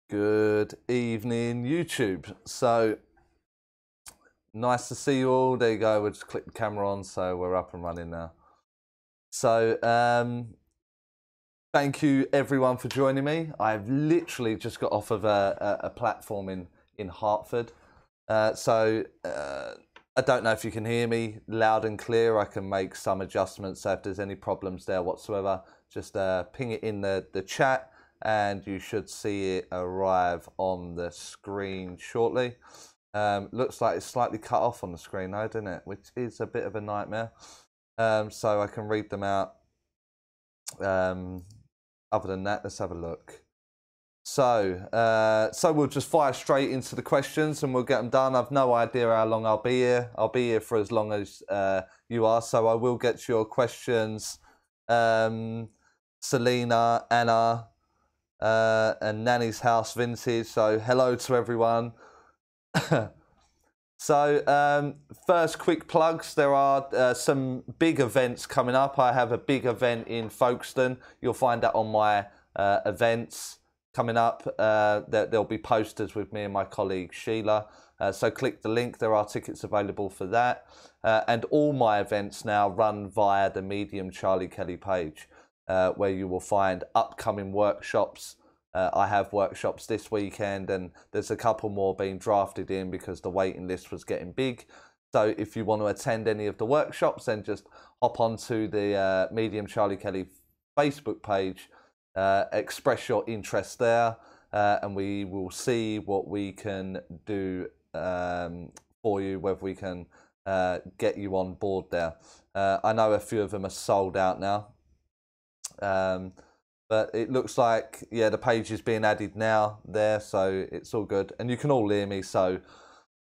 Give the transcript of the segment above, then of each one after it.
Good evening, YouTube. So nice to see you all. There you go. We'll just click the camera on, so we're up and running now. So thank you everyone for joining me. I've literally just got off of a platform in Hartford. So I don't know if you can hear me loud and clear. I can make some adjustments. So if there's any problems there whatsoever, just ping it in the chat, and you should see it arrive on the screen shortly. Looks like it's slightly cut off on the screen though, doesn't it? Which is a bit of a nightmare. So I can read them out. Other than that, let's have a look. So we'll just fire straight into the questions and we'll get them done. I've no idea how long I'll be here. I'll be here for as long as you are. So I will get to your questions. Selena, Anna, and Nanny's House Vintage. So hello to everyone. So first quick plugs. There are some big events coming up. I have a big event in Folkestone. You'll find that on my events coming up. There'll be posters with me and my colleague Sheila. So click the link. There are tickets available for that. And all my events now run via the Medium Charlie Kelly page, where you will find upcoming workshops. I have workshops this weekend, and there's a couple more being drafted in because the waiting list was getting big. So if you want to attend any of the workshops, then just hop onto the Medium Charlie Kelly Facebook page, express your interest there, and we will see what we can do for you, whether we can get you on board there. I know a few of them are sold out now. But it looks like, yeah, the page is being added now there, so it's all good. And you can all hear me, so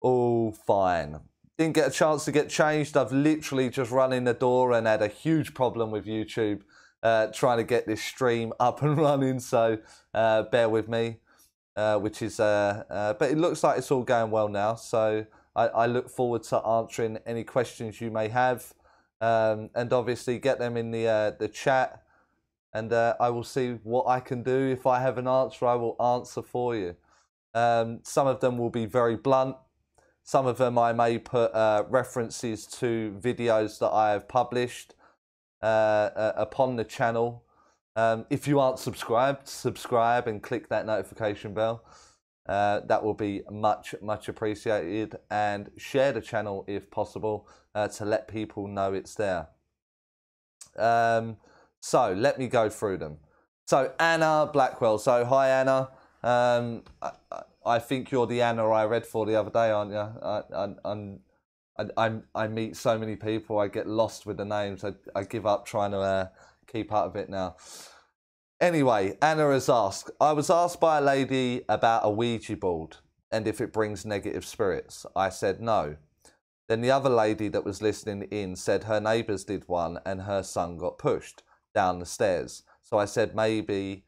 all fine. Didn't get a chance to get changed. I've literally just run in the door and had a huge problem with YouTube trying to get this stream up and running, so bear with me, but it looks like it's all going well now, so I look forward to answering any questions you may have, and obviously get them in the chat. And I will see what I can do. If I have an answer, I will answer for you. Some of them will be very blunt. Some of them I may put references to videos that I have published upon the channel. If you aren't subscribed, subscribe and click that notification bell. That will be much, much appreciated. And share the channel if possible to let people know it's there. So let me go through them. So Anna Blackwell. So hi Anna. I think you're the Anna I read for the other day, aren't you? I meet so many people. I get lost with the names. I give up trying to keep up with it now. Anyway, Anna has asked. I was asked by a lady about a Ouija board and if it brings negative spirits. I said no. Then the other lady that was listening in said her neighbours did one and her son got pushed down the stairs. So I said maybe,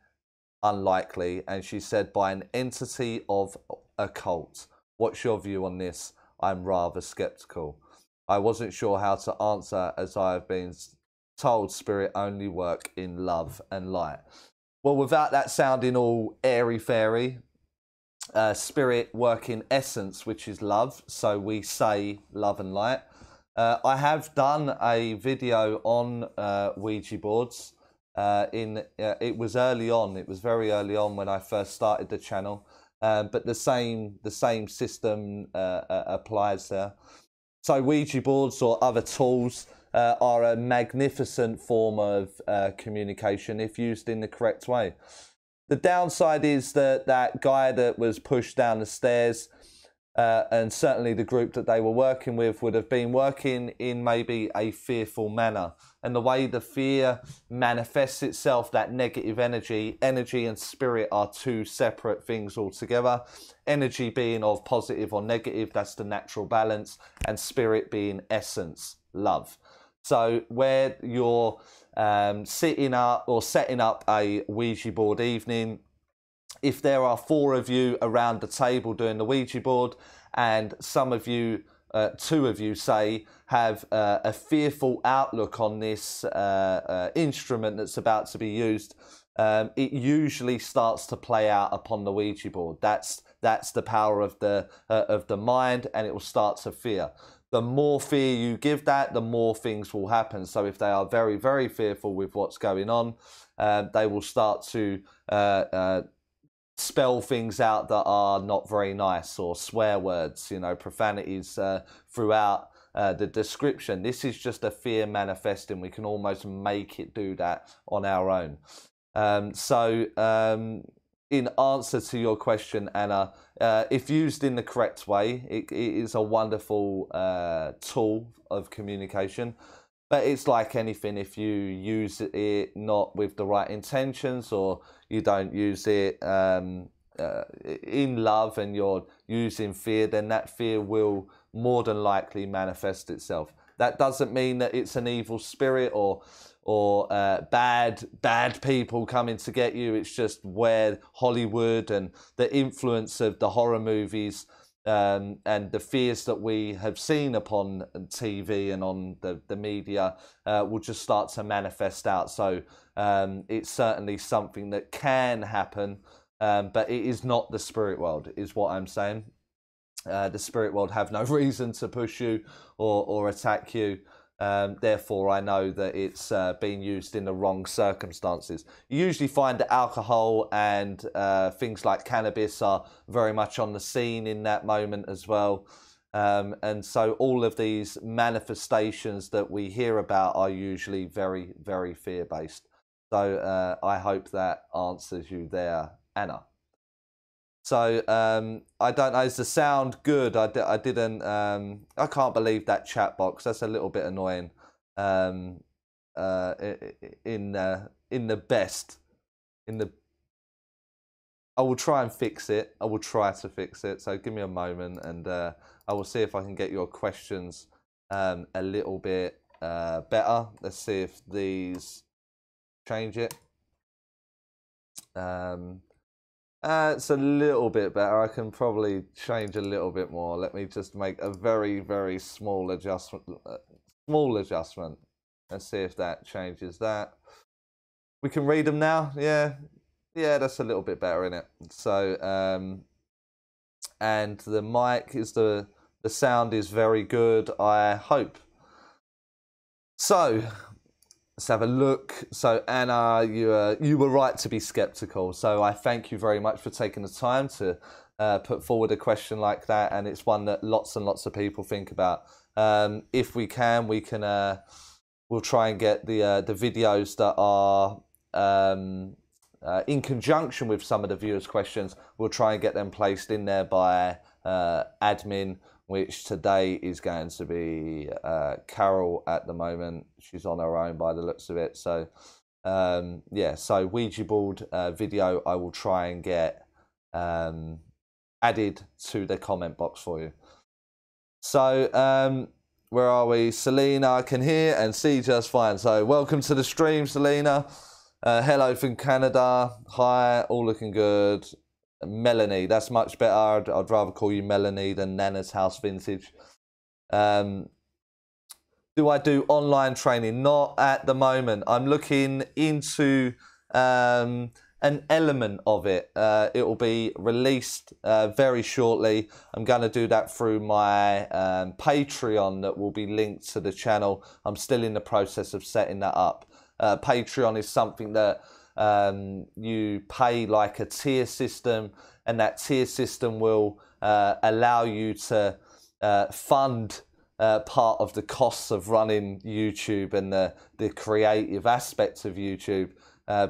unlikely, and she said by an entity of a cult. What's your view on this? I'm rather skeptical. I wasn't sure how to answer, as I have been told spirit only work in love and light. Well, without that sounding all airy-fairy, spirit work in essence, which is love, so we say love and light. I have done a video on Ouija boards. It was early on. It was very early on when I first started the channel. But the same system applies there. So Ouija boards or other tools are a magnificent form of communication if used in the correct way. The downside is that that guy that was pushed down the stairs, and certainly the group that they were working with would have been working in maybe a fearful manner. And the way the fear manifests itself, that negative energy and spirit are two separate things altogether. Energy being of positive or negative, that's the natural balance, and spirit being essence, love. So where you're sitting up or setting up a Ouija board evening, if there are 4 of you around the table doing the Ouija board and some of you, 2 of you say, have a fearful outlook on this instrument that's about to be used, it usually starts to play out upon the Ouija board. That's the power of the mind, and it will start to fear. The more fear you give that, the more things will happen. So if they are very, very fearful with what's going on, they will start to spell things out that are not very nice, or swear words, you know, profanities throughout the description. This is just a fear manifesting. We can almost make it do that on our own. In answer to your question, Anna, if used in the correct way, it is a wonderful tool of communication. But it's like anything, if you use it not with the right intentions, or you don't use it in love and you're using fear, then that fear will more than likely manifest itself. That doesn't mean that it's an evil spirit or bad people coming to get you. It's just where Hollywood and the influence of the horror movies and the fears that we have seen upon TV and on the media will just start to manifest out. So it's certainly something that can happen, but it is not the spirit world, is what I'm saying. The spirit world have no reason to push you or attack you. Therefore, I know that it's being used in the wrong circumstances. You usually find that alcohol and things like cannabis are very much on the scene in that moment as well. And so all of these manifestations that we hear about are usually very, very fear-based. So I hope that answers you there, Anna. So I don't know, is the sound good? I didn't, I can't believe that chat box. That's a little bit annoying. In the best, I will try and fix it. I will try to fix it. So give me a moment, and I will see if I can get your questions a little bit better. Let's see if these change it. It's a little bit better. I can probably change a little bit more. Let me just make a very, very small adjustment. Let's see if that changes that. We can read them now. Yeah, that's a little bit better, isn't it? So, and the mic is the sound is very good, I hope. So let's have a look. So Anna, you were right to be skeptical. So I thank you very much for taking the time to put forward a question like that, and it's one that lots and lots of people think about. If we can, we'll try and get the videos that are in conjunction with some of the viewers' questions. We'll try and get them placed in there by admin, which today is going to be Carol at the moment. She's on her own by the looks of it. So, yeah, so Ouija board video I will try and get added to the comment box for you. So, where are we? Selena, I can hear and see just fine. So, welcome to the stream, Selena. Hello from Canada. Hi, all looking good. Melanie, that's much better. I'd rather call you Melanie than Nana's House Vintage. Do I do online training? Not at the moment. I'm looking into an element of it. It will be released very shortly. I'm going to do that through my Patreon that will be linked to the channel. I'm still in the process of setting that up. Patreon is something that you pay like a tier system, and that tier system will allow you to fund part of the costs of running YouTube and the creative aspects of YouTube,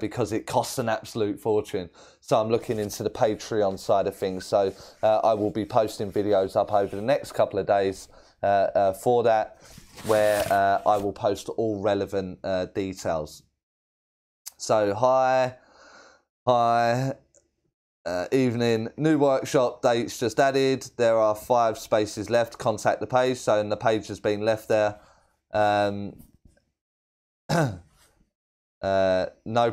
because it costs an absolute fortune. So I'm looking into the Patreon side of things. So I will be posting videos up over the next couple of days for that, where I will post all relevant details. So hi, evening. New workshop dates just added. There are 5 spaces left. Contact the page. So, and the page has been left there. No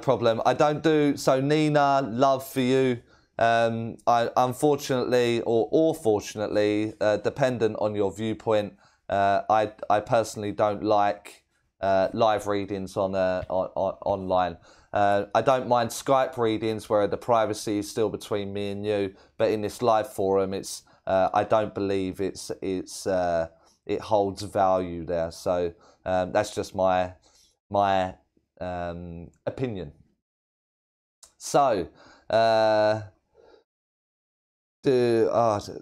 problem. I don't do, so Nina, love for you. I unfortunately or fortunately, dependent on your viewpoint, I personally don't like live readings on online. I don't mind Skype readings where the privacy is still between me and you, but in this live forum, it's I don't believe it holds value there. So that's just my opinion. So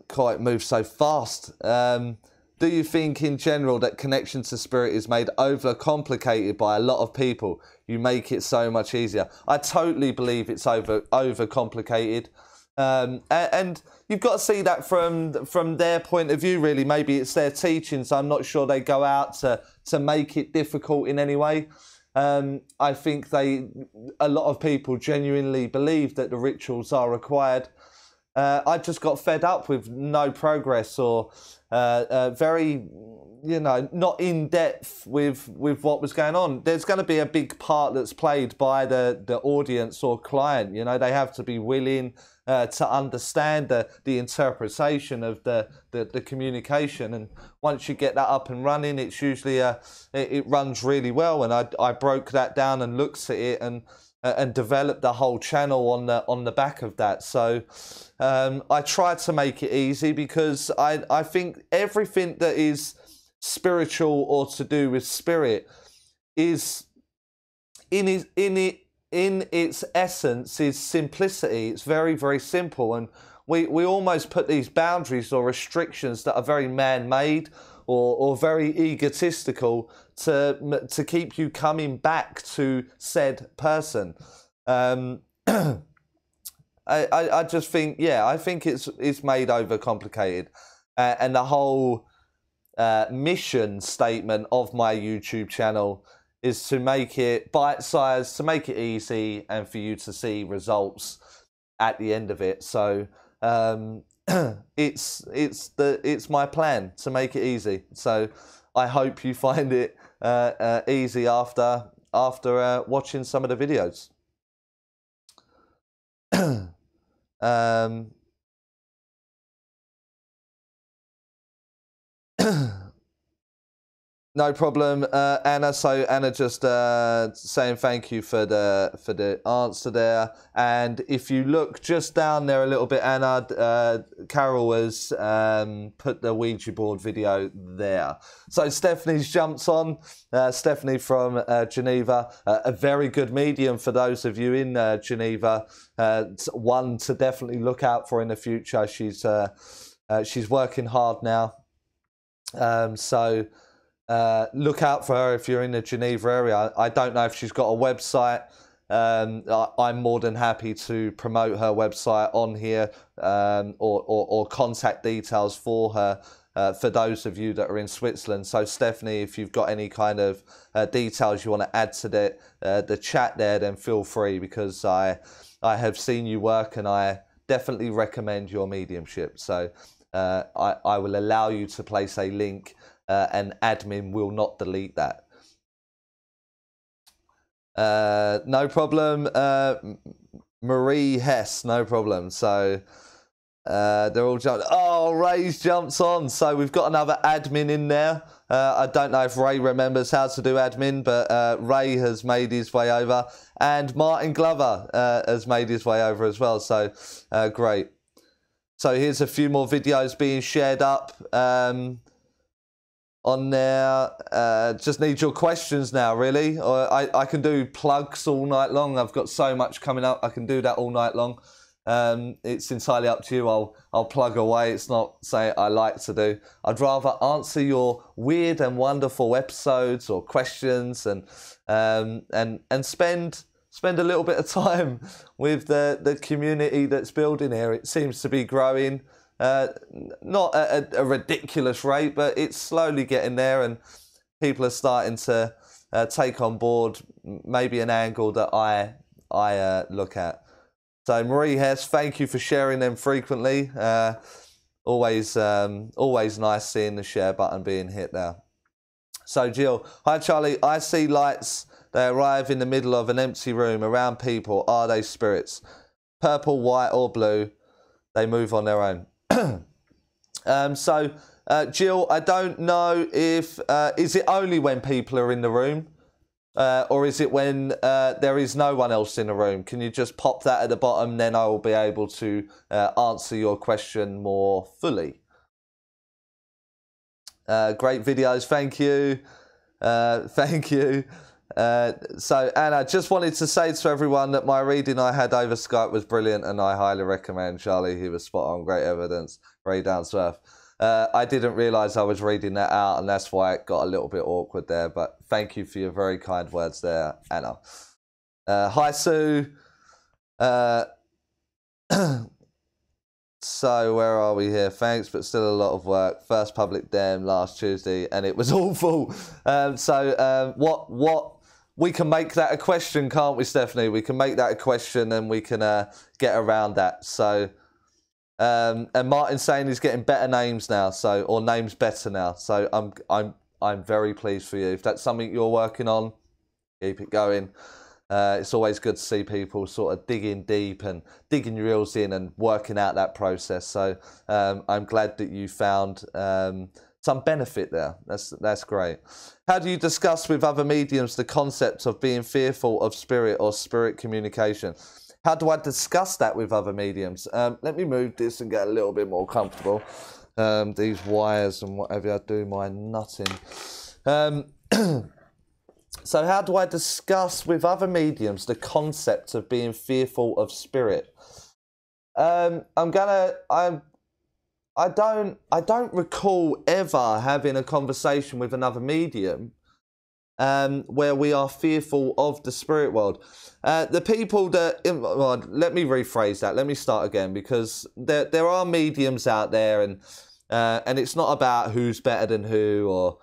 quite move so fast. Do you think in general that connection to spirit is made overcomplicated by a lot of people? You make it so much easier. I totally believe it's overcomplicated. And you've got to see that from their point of view, really. Maybe it's their teachings. I'm not sure they go out to make it difficult in any way. I think a lot of people genuinely believe that the rituals are required. I just got fed up with no progress or very, not in depth with what was going on. There's going to be a big part that's played by the audience or client. They have to be willing to understand the interpretation of the communication. And once you get that up and running, it's usually it runs really well. And I broke that down and looked at it and developed the whole channel on the back of that. So I tried to make it easy because I think everything that is spiritual or to do with spirit is in its essence is simplicity. It's very, very simple, and we almost put these boundaries or restrictions that are very man-made or very egotistical to keep you coming back to said person. I just think, I think it's made overcomplicated, and the whole mission statement of my YouTube channel is to make it bite-sized, to make it easy, and for you to see results at the end of it. So it's my plan to make it easy. So I hope you find it easy after watching some of the videos. No problem, Anna. So Anna just saying thank you for the answer there. And if you look just down there a little bit, Anna, Carol has put the Ouija board video there. So Stephanie's jumped on. Stephanie from Geneva, a very good medium for those of you in Geneva. One to definitely look out for in the future. She's working hard now. So look out for her if you're in the Geneva area. I don't know if she's got a website. I'm more than happy to promote her website on here, or contact details for her for those of you that are in Switzerland. So Stephanie, if you've got any kind of details you want to add to the chat there, then feel free, because I have seen you work and I definitely recommend your mediumship. So I will allow you to place a link, and admin will not delete that. No problem. Marie Hess, no problem. So they're all jumped. Oh, Ray's jumped on. So we've got another admin in there. I don't know if Ray remembers how to do admin, but Ray has made his way over, and Martin Glover has made his way over as well. So great. So here's a few more videos being shared up on there. Just need your questions now, really. Or I can do plugs all night long. I've got so much coming up. I can do that all night long. It's entirely up to you. I'll plug away. It's not something I like to do. I'd rather answer your weird and wonderful episodes or questions, and spend a little bit of time with the community that's building here. It seems to be growing. Not at a ridiculous rate, but it's slowly getting there, and people are starting to take on board maybe an angle that I look at. So Marie Hess, thank you for sharing them frequently. Always nice seeing the share button being hit there. So Jill, hi Charlie, I see lights. They arrive in the middle of an empty room around people. Are they spirits? Purple, white or blue? They move on their own. Jill, I don't know if, is it only when people are in the room? Or is it when there is no one else in the room? Can you just pop that at the bottom? Then I will be able to answer your question more fully. Great videos. Thank you. Thank you. So, Anna, just wanted to say to everyone that my reading I had over Skype was brilliant and I highly recommend Charlie. He was spot on, great evidence, very down to earth. I didn't realise I was reading that out and that's why it got a little bit awkward there, but thank you for your very kind words there, Anna. Hi, Sue. So where are we here? Thanks, but still a lot of work. First public dem last Tuesday and it was awful. What we can make that a question, can't we, Stephanie? We can make that a question and we can get around that. So, and Martin's saying he's getting better names now, so, or names better now. So I'm very pleased for you. If that's something you're working on, keep it going. It's always good to see people sort of digging deep and digging your heels in and working out that process. So I'm glad that you found some benefit there. That's great. How do you discuss with other mediums the concept of being fearful of spirit or spirit communication? How do I discuss that with other mediums? Let me move this and get a little bit more comfortable. These wires and whatever, I do my nutting. So how do I discuss with other mediums the concept of being fearful of spirit? I don't recall ever having a conversation with another medium where we are fearful of the spirit world. The people that, well, let me rephrase that. Let me start again, because there are mediums out there, and it's not about who's better than who or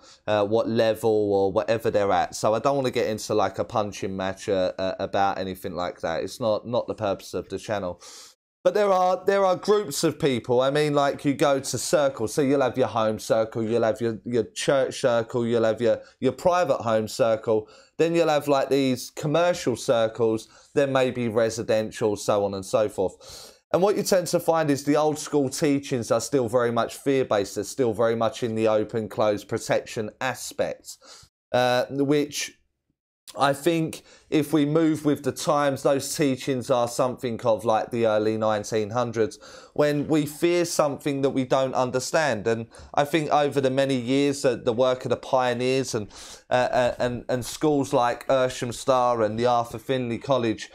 what level or whatever they're at. So I don't want to get into like a punching match about anything like that. It's not the purpose of the channel. But there are groups of people. I mean, like you go to circles. So you'll have your home circle, you'll have your church circle, you'll have your private home circle. Then you'll have like these commercial circles, then maybe residential, so on and so forth. And what you tend to find is the old school teachings are still very much fear-based. They're still very much in the open, closed protection aspect, which I think if we move with the times, those teachings are something of like the early 1900s, when we fear something that we don't understand. And I think over the many years, the work of the pioneers and schools like Earsham and the Arthur Findlay College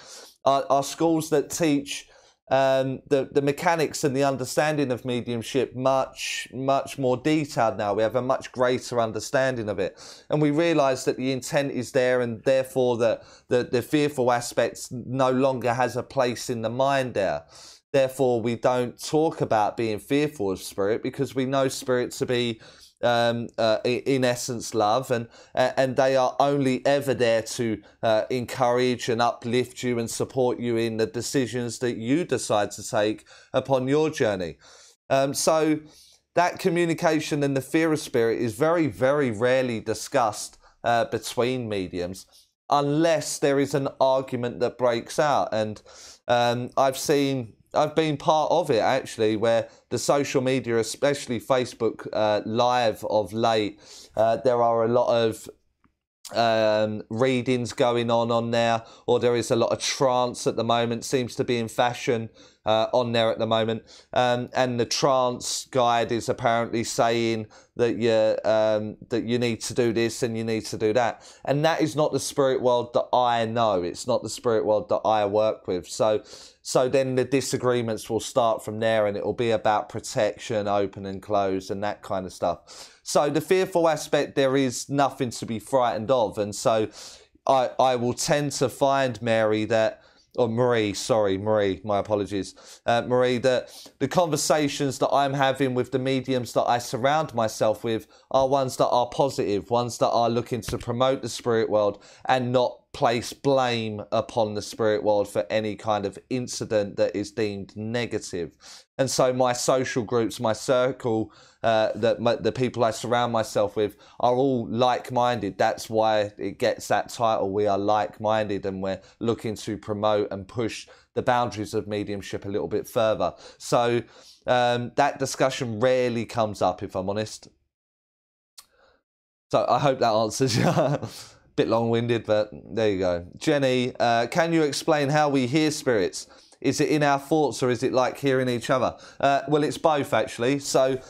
are schools that teach the mechanics and the understanding of mediumship much more detailed now. We have a much greater understanding of it, and we realise that the intent is there, and therefore the fearful aspects no longer has a place in the mind there. Therefore, we don't talk about being fearful of spirit, because we know spirit to be in essence love, and they are only ever there to encourage and uplift you and support you in the decisions that you decide to take upon your journey. So that communication and the fear of spirit is very, very rarely discussed between mediums, unless there is an argument that breaks out. And I've been part of it, actually, where the social media, especially Facebook Live of late, there are a lot of readings going on there, or there is a lot of trance at the moment, seems to be in fashion on there at the moment, and the trance guide is apparently saying that you need to do this and you need to do that, and that is not the spirit world that I know. It's not the spirit world that I work with. So then the disagreements will start from there, and it will be about protection, open and closed, and that kind of stuff. So the fearful aspect, there is nothing to be frightened of. And so I will tend to find, Mary, that, or Marie, sorry, Marie, my apologies, Marie, that the conversations that I'm having with the mediums that I surround myself with are ones that are positive, ones that are looking to promote the spirit world and not place blame upon the spirit world for any kind of incident that is deemed negative. And so my social groups, my circle, the people I surround myself with are all like-minded. That's why it gets that title. We are like-minded, and we're looking to promote and push the boundaries of mediumship a little bit further. So that discussion rarely comes up, if I'm honest. So I hope that answers you. Bit long-winded, but there you go. Jenny, can you explain how we hear spirits? Is it in our thoughts or is it like hearing each other? Well, it's both actually. So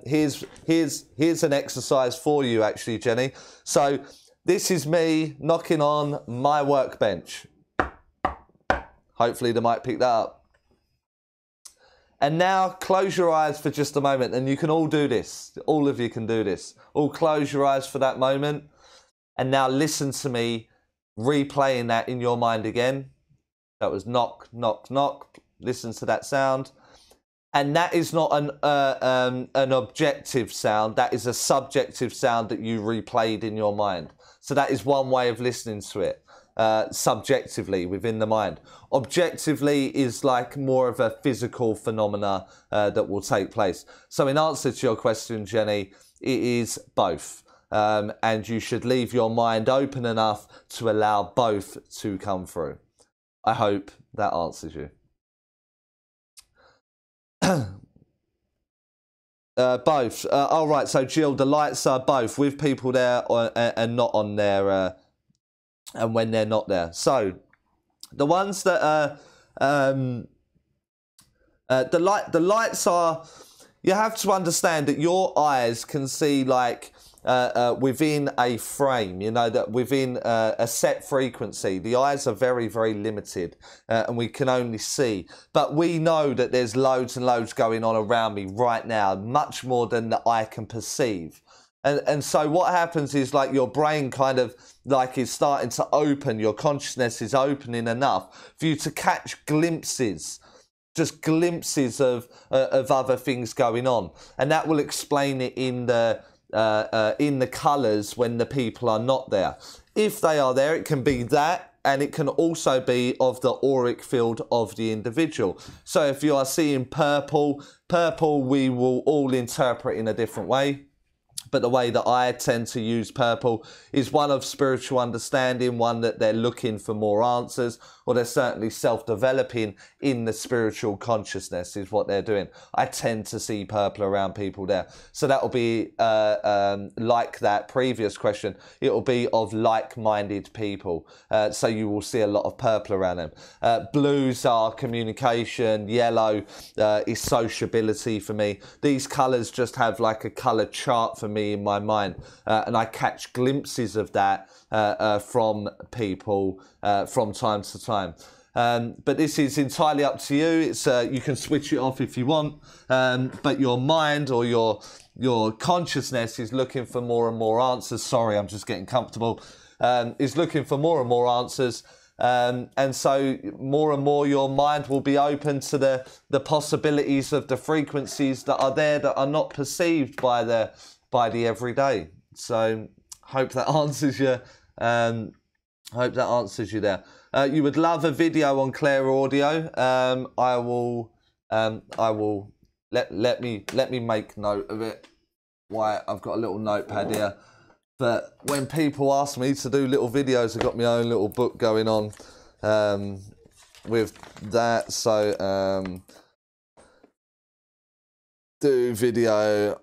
here's an exercise for you actually, Jenny. So this is me knocking on my workbench. Hopefully the mic picked that up. And now close your eyes for just a moment, and you can all do this. All of you can do this. All close your eyes for that moment. And now listen to me replaying that in your mind again. That was knock, knock, knock. Listen to that sound. And that is not an objective sound. That is a subjective sound that you replayed in your mind. So that is one way of listening to it, subjectively within the mind. Objectively is like more of a physical phenomena that will take place. So in answer to your question, Jenny, it is both. And you should leave your mind open enough to allow both to come through. I hope that answers you. Both. All right, so Jill, the lights are both with people there and not on there, and when they're not there. So the ones that are the lights are. You have to understand that your eyes can see like within a frame, you know, that within a set frequency. The eyes are very, very limited and we can only see. But we know that there's loads and loads going on around me right now, much more than the eye can perceive. And so what happens is like your brain kind of like is starting to open, your consciousness is opening enough for you to catch glimpses. Just glimpses of other things going on, and that will explain it in the colours when the people are not there. If they are there, it can be that, and it can also be of the auric field of the individual. So if you are seeing purple, we will all interpret in a different way. But the way that I tend to use purple is one of spiritual understanding, one that they're looking for more answers, or they're certainly self-developing in the spiritual consciousness is what they're doing. I tend to see purple around people there. So that will be like that previous question. It will be of like-minded people. So you will see a lot of purple around them. Blues are communication. Yellow is sociability for me. These colours just have like a colour chart for me in my mind, and I catch glimpses of that from people from time to time. But this is entirely up to you. It's you can switch it off if you want, but your mind or your consciousness is looking for more and more answers. Sorry, I'm just getting comfortable. Is looking for more and more answers. And so more and more your mind will be open to the possibilities of the frequencies that are there that are not perceived by the everyday. So hope that answers you. Hope that answers you there. You would love a video on Claire Audio. I will let me make note of it. Why, I've got a little notepad here. But when people ask me to do little videos, I've got my own little book going on with that. So do video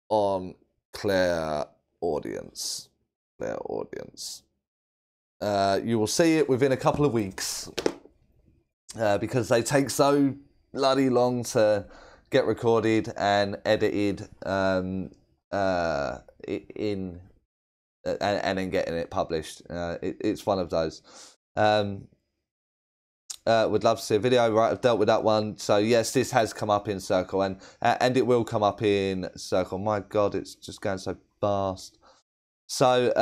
on Claire Audience. Claire Audience. You will see it within a couple of weeks because they take so bloody long to get recorded and edited in and then getting it published. It's one of those. Would love to see a video. Right, I've dealt with that one. So yes, this has come up in Circle, and it will come up in Circle. My God, it's just going so fast. So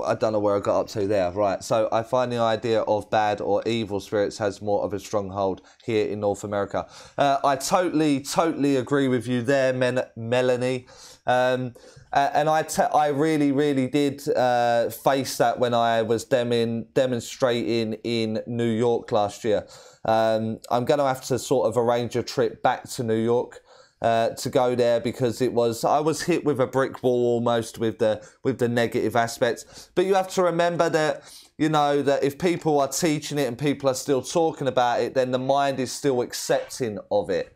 I don't know where I got up to there. Right, so I find the idea of bad or evil spirits has more of a stronghold here in North America. I totally agree with you there, Melanie. And I really did face that when I was demonstrating in New York last year. I'm going to have to sort of arrange a trip back to New York to go there, because I was hit with a brick wall almost with the negative aspects. But you have to remember that, you know, that if people are teaching it and people are still talking about it, then the mind is still accepting of it.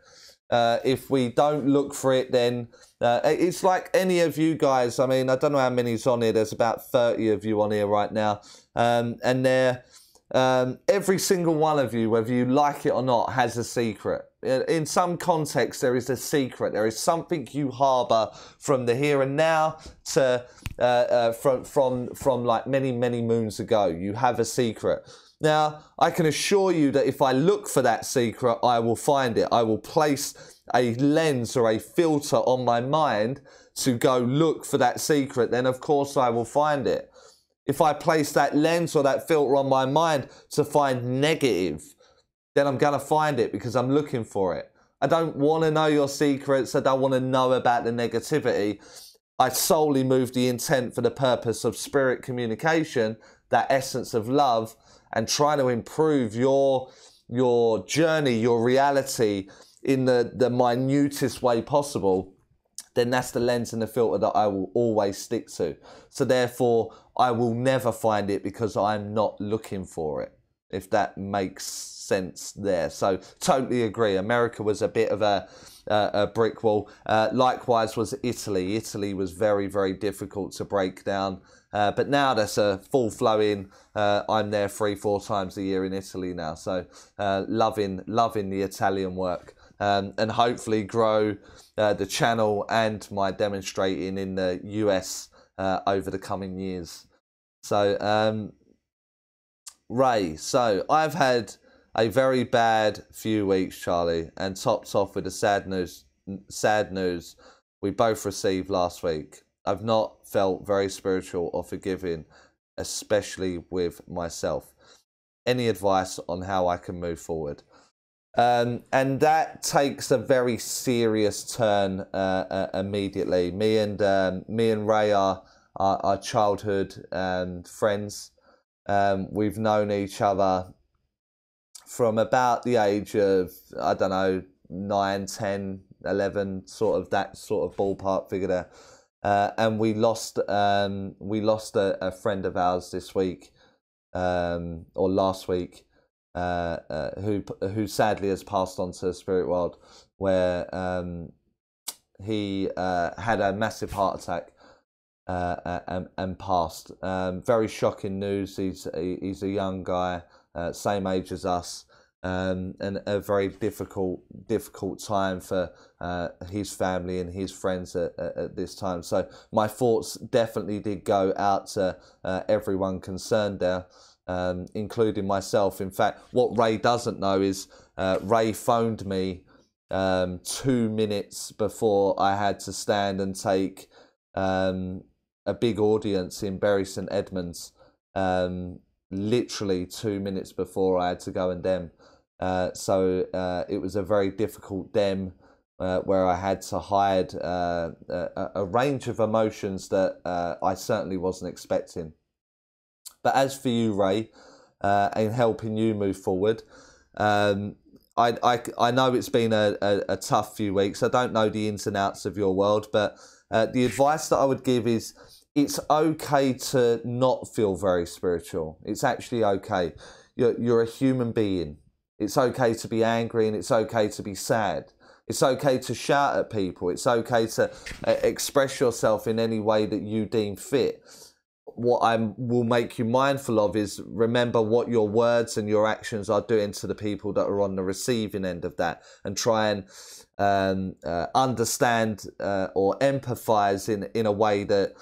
If we don't look for it, then it's like any of you guys. I mean, I don't know how many's on here. There's about 30 of you on here right now. And they're, every single one of you, whether you like it or not, has a secret. In some context, there is a secret. There is something you harbour from the here and now to from like many, many moons ago. You have a secret. Now, I can assure you that if I look for that secret, I will find it. I will place a lens or a filter on my mind to go look for that secret. Then, of course, I will find it. If I place that lens or that filter on my mind to find negative, then I'm going to find it because I'm looking for it. I don't want to know your secrets. I don't want to know about the negativity. I solely move the intent for the purpose of spirit communication, that essence of love, and trying to improve your journey, your reality in the minutest way possible. Then that's the lens and the filter that I will always stick to. So therefore, I will never find it because I'm not looking for it, if that makes sense there. So totally agree. America was a bit of a brick wall. Likewise was Italy. Italy was very, very difficult to break down. But now that's a full flowing. I'm there 3-4 times a year in Italy now. So loving the Italian work. And hopefully grow the channel and my demonstrating in the US over the coming years. So Ray, so I've had a very bad few weeks, Charlie, and topped off with the sad news we both received last week. I've not felt very spiritual or forgiving, especially with myself. Any advice on how I can move forward? And that takes a very serious turn immediately. Me and Ray are childhood friends. We've known each other from about the age of, I don't know, 9, 10, 11, sort of that sort of ballpark figure there. And we lost a friend of ours this week, or last week, who sadly has passed on to the spirit world, where he had a massive heart attack and passed. Very shocking news. He's a young guy, same age as us, and a very difficult time for his family and his friends at this time. So my thoughts definitely did go out to everyone concerned there, including myself. In fact, what Ray doesn't know is Ray phoned me 2 minutes before I had to stand and take a big audience in Bury St Edmunds, literally 2 minutes before I had to go and dem. So it was a very difficult dem where I had to hide a range of emotions that I certainly wasn't expecting. But as for you, Ray, in helping you move forward, I know it's been a tough few weeks. I don't know the ins and outs of your world, but the advice that I would give is it's okay to not feel very spiritual. It's actually okay. You're a human being. It's okay to be angry and it's okay to be sad. It's okay to shout at people. It's okay to express yourself in any way that you deem fit. What I will make you mindful of is remember what your words and your actions are doing to the people that are on the receiving end of that, and try and understand or empathize in a way that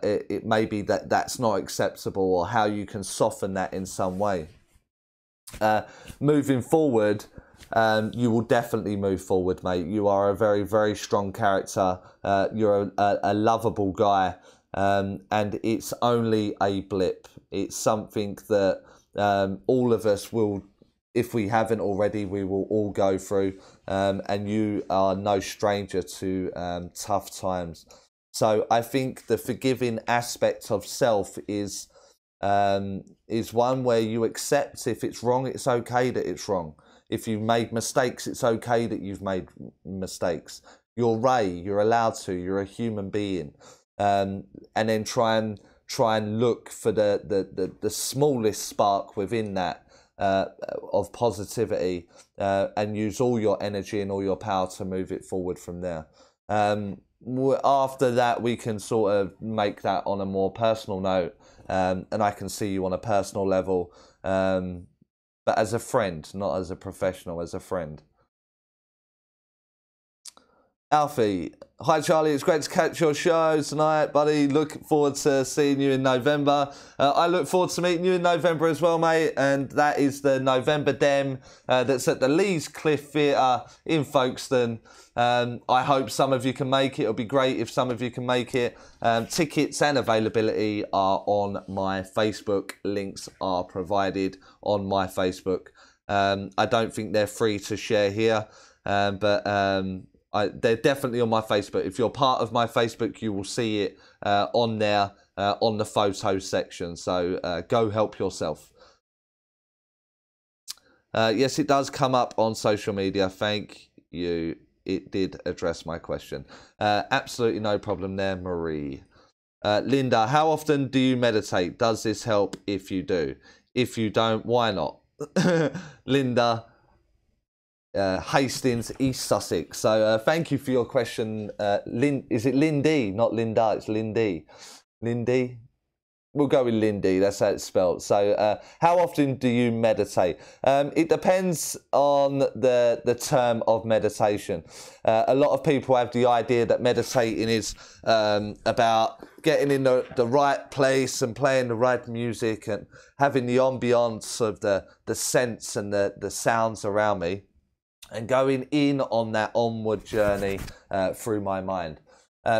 it may be that's not acceptable, or how you can soften that in some way. Moving forward, you will definitely move forward, mate. You are a very, very strong character. You're a lovable guy. And it's only a blip. It's something that all of us will, if we haven't already, we will all go through. And you are no stranger to tough times. So I think the forgiving aspect of self is one where you accept if it's wrong, it's okay that it's wrong. If you've made mistakes, it's okay that you've made mistakes. You're Ray, you're allowed to, you're a human being. And then try and look for the smallest spark within that, of positivity, and use all your energy and all your power to move it forward from there. After that, we can sort of make that on a more personal note, and I can see you on a personal level, but as a friend, not as a professional, as a friend. Alfie, hi Charlie, it's great to catch your show tonight, buddy. Look forward to seeing you in November. I look forward to meeting you in November as well, mate, and that is the November Dem that's at the Lees Cliff Theatre in Folkestone. I hope some of you can make it. It'll be great if some of you can make it. Tickets and availability are on my Facebook. Links are provided on my Facebook. I don't think they're free to share here, but they're definitely on my Facebook. If you're part of my Facebook, you will see it on there, on the photos section. So go help yourself. Yes, it does come up on social media. Thank you. It did address my question. Absolutely no problem there, Marie. Linda, how often do you meditate? Does this help if you do? If you don't, why not? Linda, Hastings, East Sussex. So thank you for your question. Is it Lindy? Not Linda, it's Lindy. Lindy? We'll go with Lindy, that's how it's spelled. So how often do you meditate? It depends on the term of meditation. A lot of people have the idea that meditating is about getting in the right place and playing the right music and having the ambience of the scents and the sounds around me, and going in on that onward journey through my mind.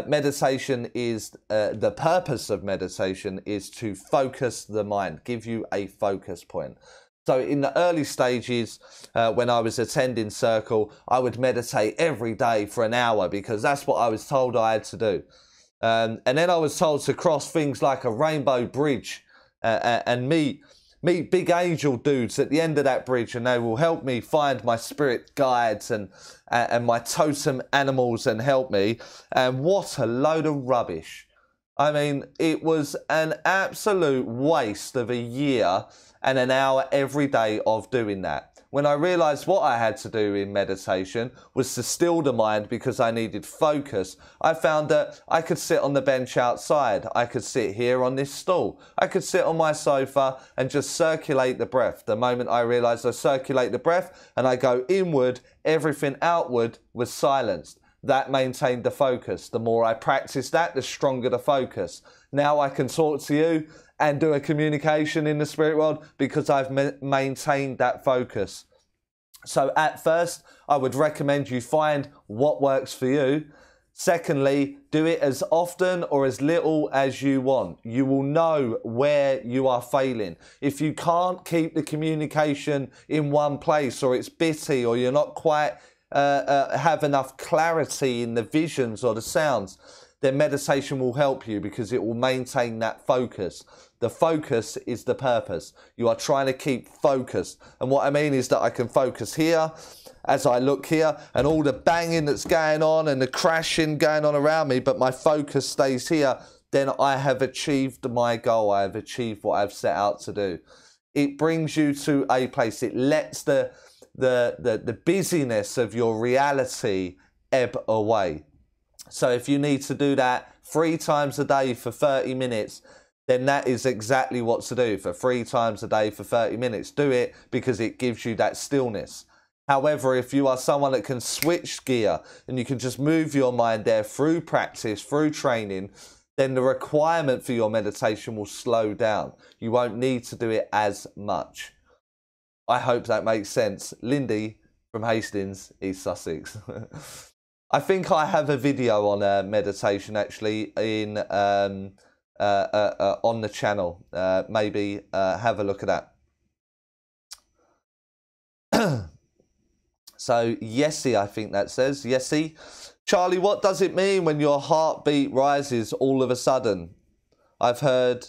Meditation is, the purpose of meditation is to focus the mind, give you a focus point. So in the early stages, when I was attending Circle, I would meditate every day for an hour because that's what I was told I had to do. And then I was told to cross things like a rainbow bridge and meet big angel dudes at the end of that bridge, and they will help me find my spirit guides and my totem animals and help me. And what a load of rubbish. I mean, it was an absolute waste of a year and an hour every day of doing that. When I realised what I had to do in meditation was to still the mind because I needed focus, I found that I could sit on the bench outside. I could sit here on this stool. I could sit on my sofa and just circulate the breath. The moment I realised I circulate the breath and I go inward, everything outward was silenced. That maintained the focus. The more I practiced that, the stronger the focus. Now I can talk to you and do a communication in the spirit world because I've maintained that focus. So at first, I would recommend you find what works for you. Secondly, do it as often or as little as you want. You will know where you are failing. If you can't keep the communication in one place, or it's bitty, or you're not quite have enough clarity in the visions or the sounds, then meditation will help you because it will maintain that focus. The focus is the purpose. You are trying to keep focused. And what I mean is that I can focus here as I look here and all the banging that's going on and the crashing going on around me, but my focus stays here. Then I have achieved my goal. I have achieved what I've set out to do. It brings you to a place. It lets the busyness of your reality ebb away. So if you need to do that 3 times a day for 30 minutes, then that is exactly what to do. For 3 times a day for 30 minutes, do it because it gives you that stillness. However, if you are someone that can switch gear and you can just move your mind there through practice, through training, then the requirement for your meditation will slow down. You won't need to do it as much. I hope that makes sense. Lindy from Hastings, East Sussex. I think I have a video on meditation actually in on the channel. Maybe have a look at that. So Yessie, I think that says Yessie. Charlie, what does it mean when your heartbeat rises all of a sudden? I've heard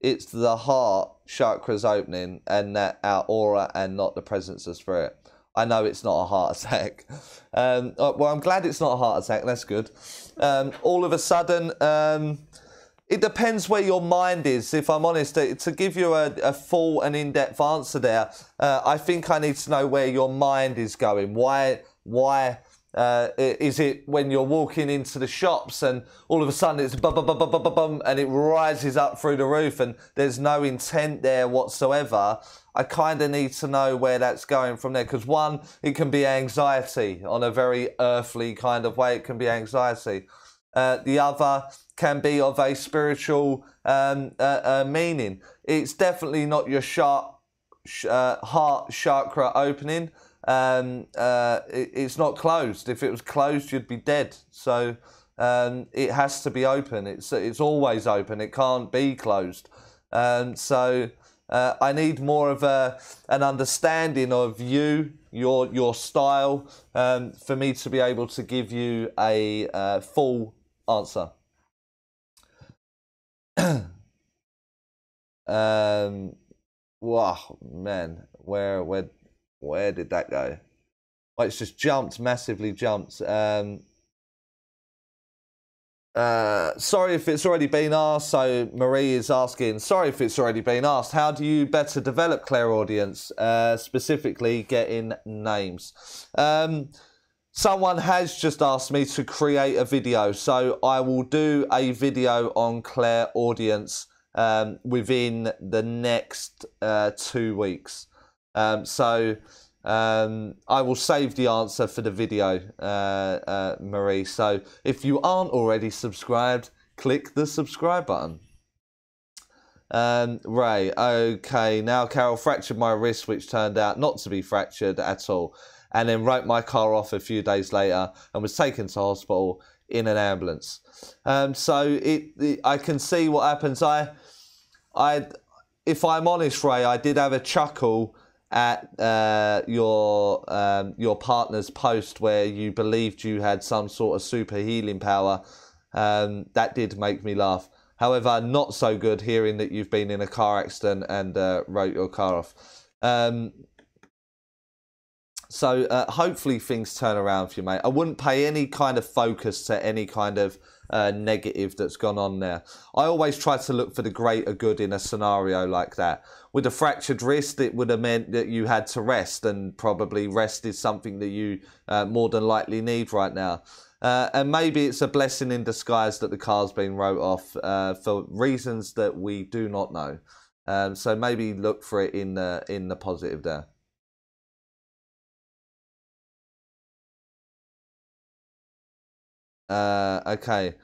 it's the heart chakras opening and that our aura and not the presence of spirit. I know it's not a heart attack. Well, I'm glad it's not a heart attack. That's good. All of a sudden, It depends where your mind is, if I'm honest. To give you a full and in-depth answer there, I think I need to know where your mind is going. Why is it when you're walking into the shops and all of a sudden it's bum, bum, bum, bum, bum, bum, bum, and it rises up through the roof and there's no intent there whatsoever? I kind of need to know where that's going from there, because one, it can be anxiety on a very earthly kind of way. It can be anxiety. The other can be of a spiritual meaning. It's definitely not your heart chakra opening. It's not closed. If it was closed, you'd be dead. So it has to be open. It's always open. It can't be closed. So I need more of an understanding of you, your style, for me to be able to give you a full answer. Wow, man, where did that go? Well, it's just jumped, massively jumped. Sorry if it's already been asked. So Marie is asking, sorry if it's already been asked, how do you better develop clairaudience, specifically getting names? Someone has just asked me to create a video, so I will do a video on clairaudience within the next 2 weeks. I will save the answer for the video, Marie. So if you aren't already subscribed, click the subscribe button. Ray, okay, now Carol fractured my wrist, which turned out not to be fractured at all, and then wrote my car off a few days later and was taken to hospital in an ambulance. I can see what happens. If I'm honest, Ray, I did have a chuckle at your partner's post where you believed you had some sort of super healing power. That did make me laugh. However, not so good hearing that you've been in a car accident and wrote your car off. Hopefully things turn around for you, mate. I wouldn't pay any kind of focus to any kind of negative that's gone on there. I always try to look for the greater good in a scenario like that. With a fractured wrist, it would have meant that you had to rest, and probably rest is something that you more than likely need right now. And maybe it's a blessing in disguise that the car's been wrote off for reasons that we do not know. So maybe look for it in the positive there. Okay,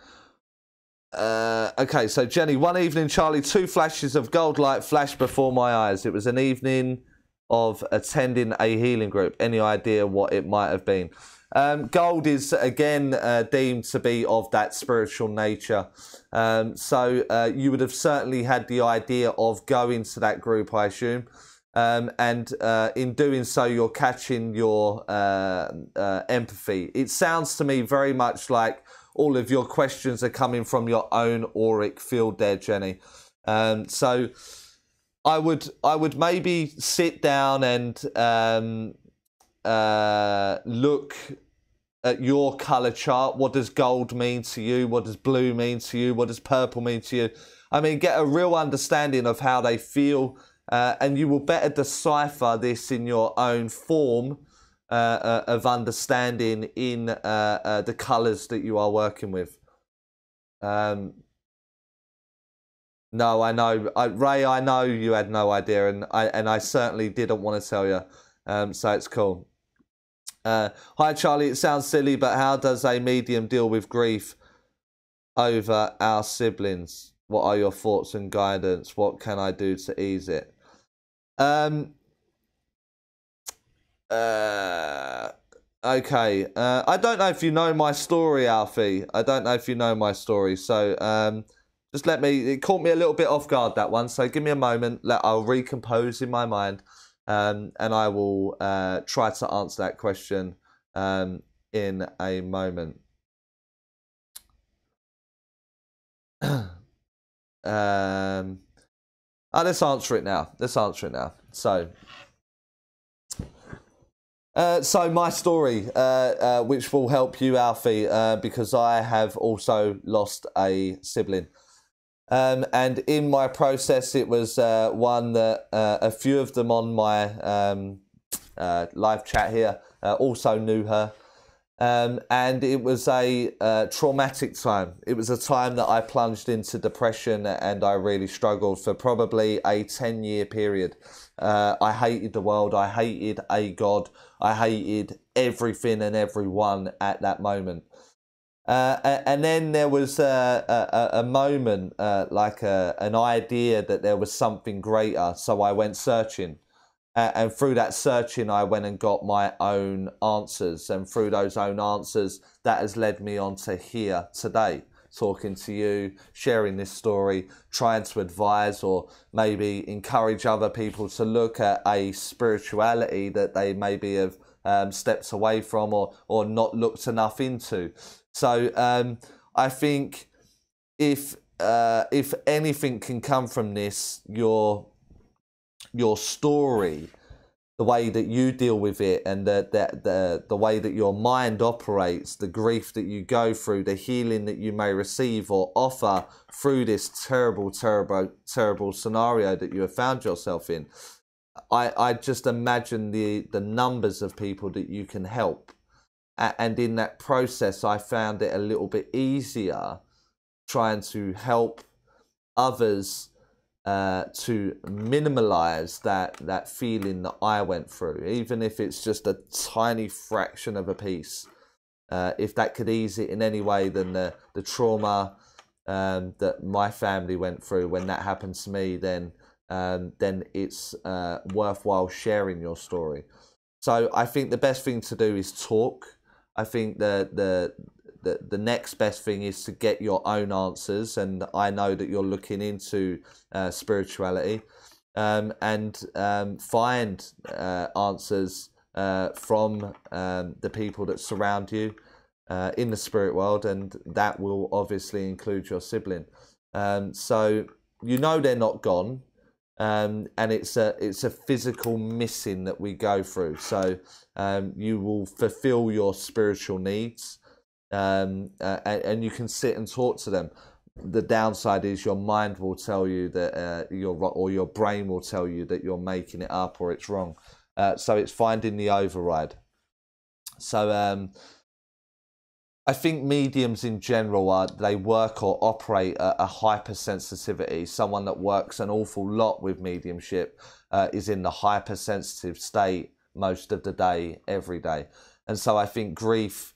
so Jenny, one evening, Charlie, 2 flashes of gold light flashed before my eyes. It was an evening of attending a healing group. Any idea what it might have been? Gold is, again, deemed to be of that spiritual nature. You would have certainly had the idea of going to that group, I assume. In doing so, you're catching your empathy. It sounds to me very much like all of your questions are coming from your own auric field there, Jenny. So I would maybe sit down and look at your color chart. What does gold mean to you? What does blue mean to you? What does purple mean to you? I mean, get a real understanding of how they feel. And you will better decipher this in your own form of understanding in the colours that you are working with. No, I know, Ray. I know you had no idea, and I certainly didn't want to tell you. So it's cool. Hi, Charlie. It sounds silly, but how does a medium deal with grief over our siblings? What are your thoughts and guidance? What can I do to ease it? Okay. I don't know if you know my story, Alfie. I don't know if you know my story. So just let me... It caught me a little bit off guard, that one. So give me a moment. I'll recompose in my mind. And I will try to answer that question in a moment. Let's answer it now. So my story, which will help you, Alfie, because I have also lost a sibling. And in my process, it was one that a few of them on my live chat here also knew her. And it was a traumatic time. It was a time that I plunged into depression, and I really struggled for probably a 10-year period. I hated the world. I hated a God. I hated everything and everyone at that moment. And then there was a moment, like an idea that there was something greater. So I went searching. And through that searching, I went and got my own answers. And through those own answers, that has led me on to here today, talking to you, sharing this story, trying to advise or maybe encourage other people to look at a spirituality that they maybe have stepped away from or not looked enough into. So I think if anything can come from this, your story, the way that you deal with it, and the way that your mind operates, the grief that you go through, the healing that you may receive or offer through this terrible scenario that you have found yourself in. I just imagine the numbers of people that you can help. And in that process, I found it a little bit easier trying to help others to minimalize that feeling that I went through, even if it's just a tiny fraction of a piece. If that could ease it in any way, then the trauma that my family went through when that happened to me, then it's worthwhile sharing your story. So I think the best thing to do is talk. I think the next best thing is to get your own answers, and I know that you're looking into spirituality, and find answers from the people that surround you in the spirit world, and that will obviously include your sibling. So you know they're not gone. And it's a physical missing that we go through. So you will fulfill your spiritual needs, and you can sit and talk to them. The downside is your mind will tell you that your brain will tell you that you're making it up or it's wrong. So it's finding the override. So I think mediums in general they work or operate a hypersensitivity. Someone that works an awful lot with mediumship is in the hypersensitive state most of the day, every day. And so I think grief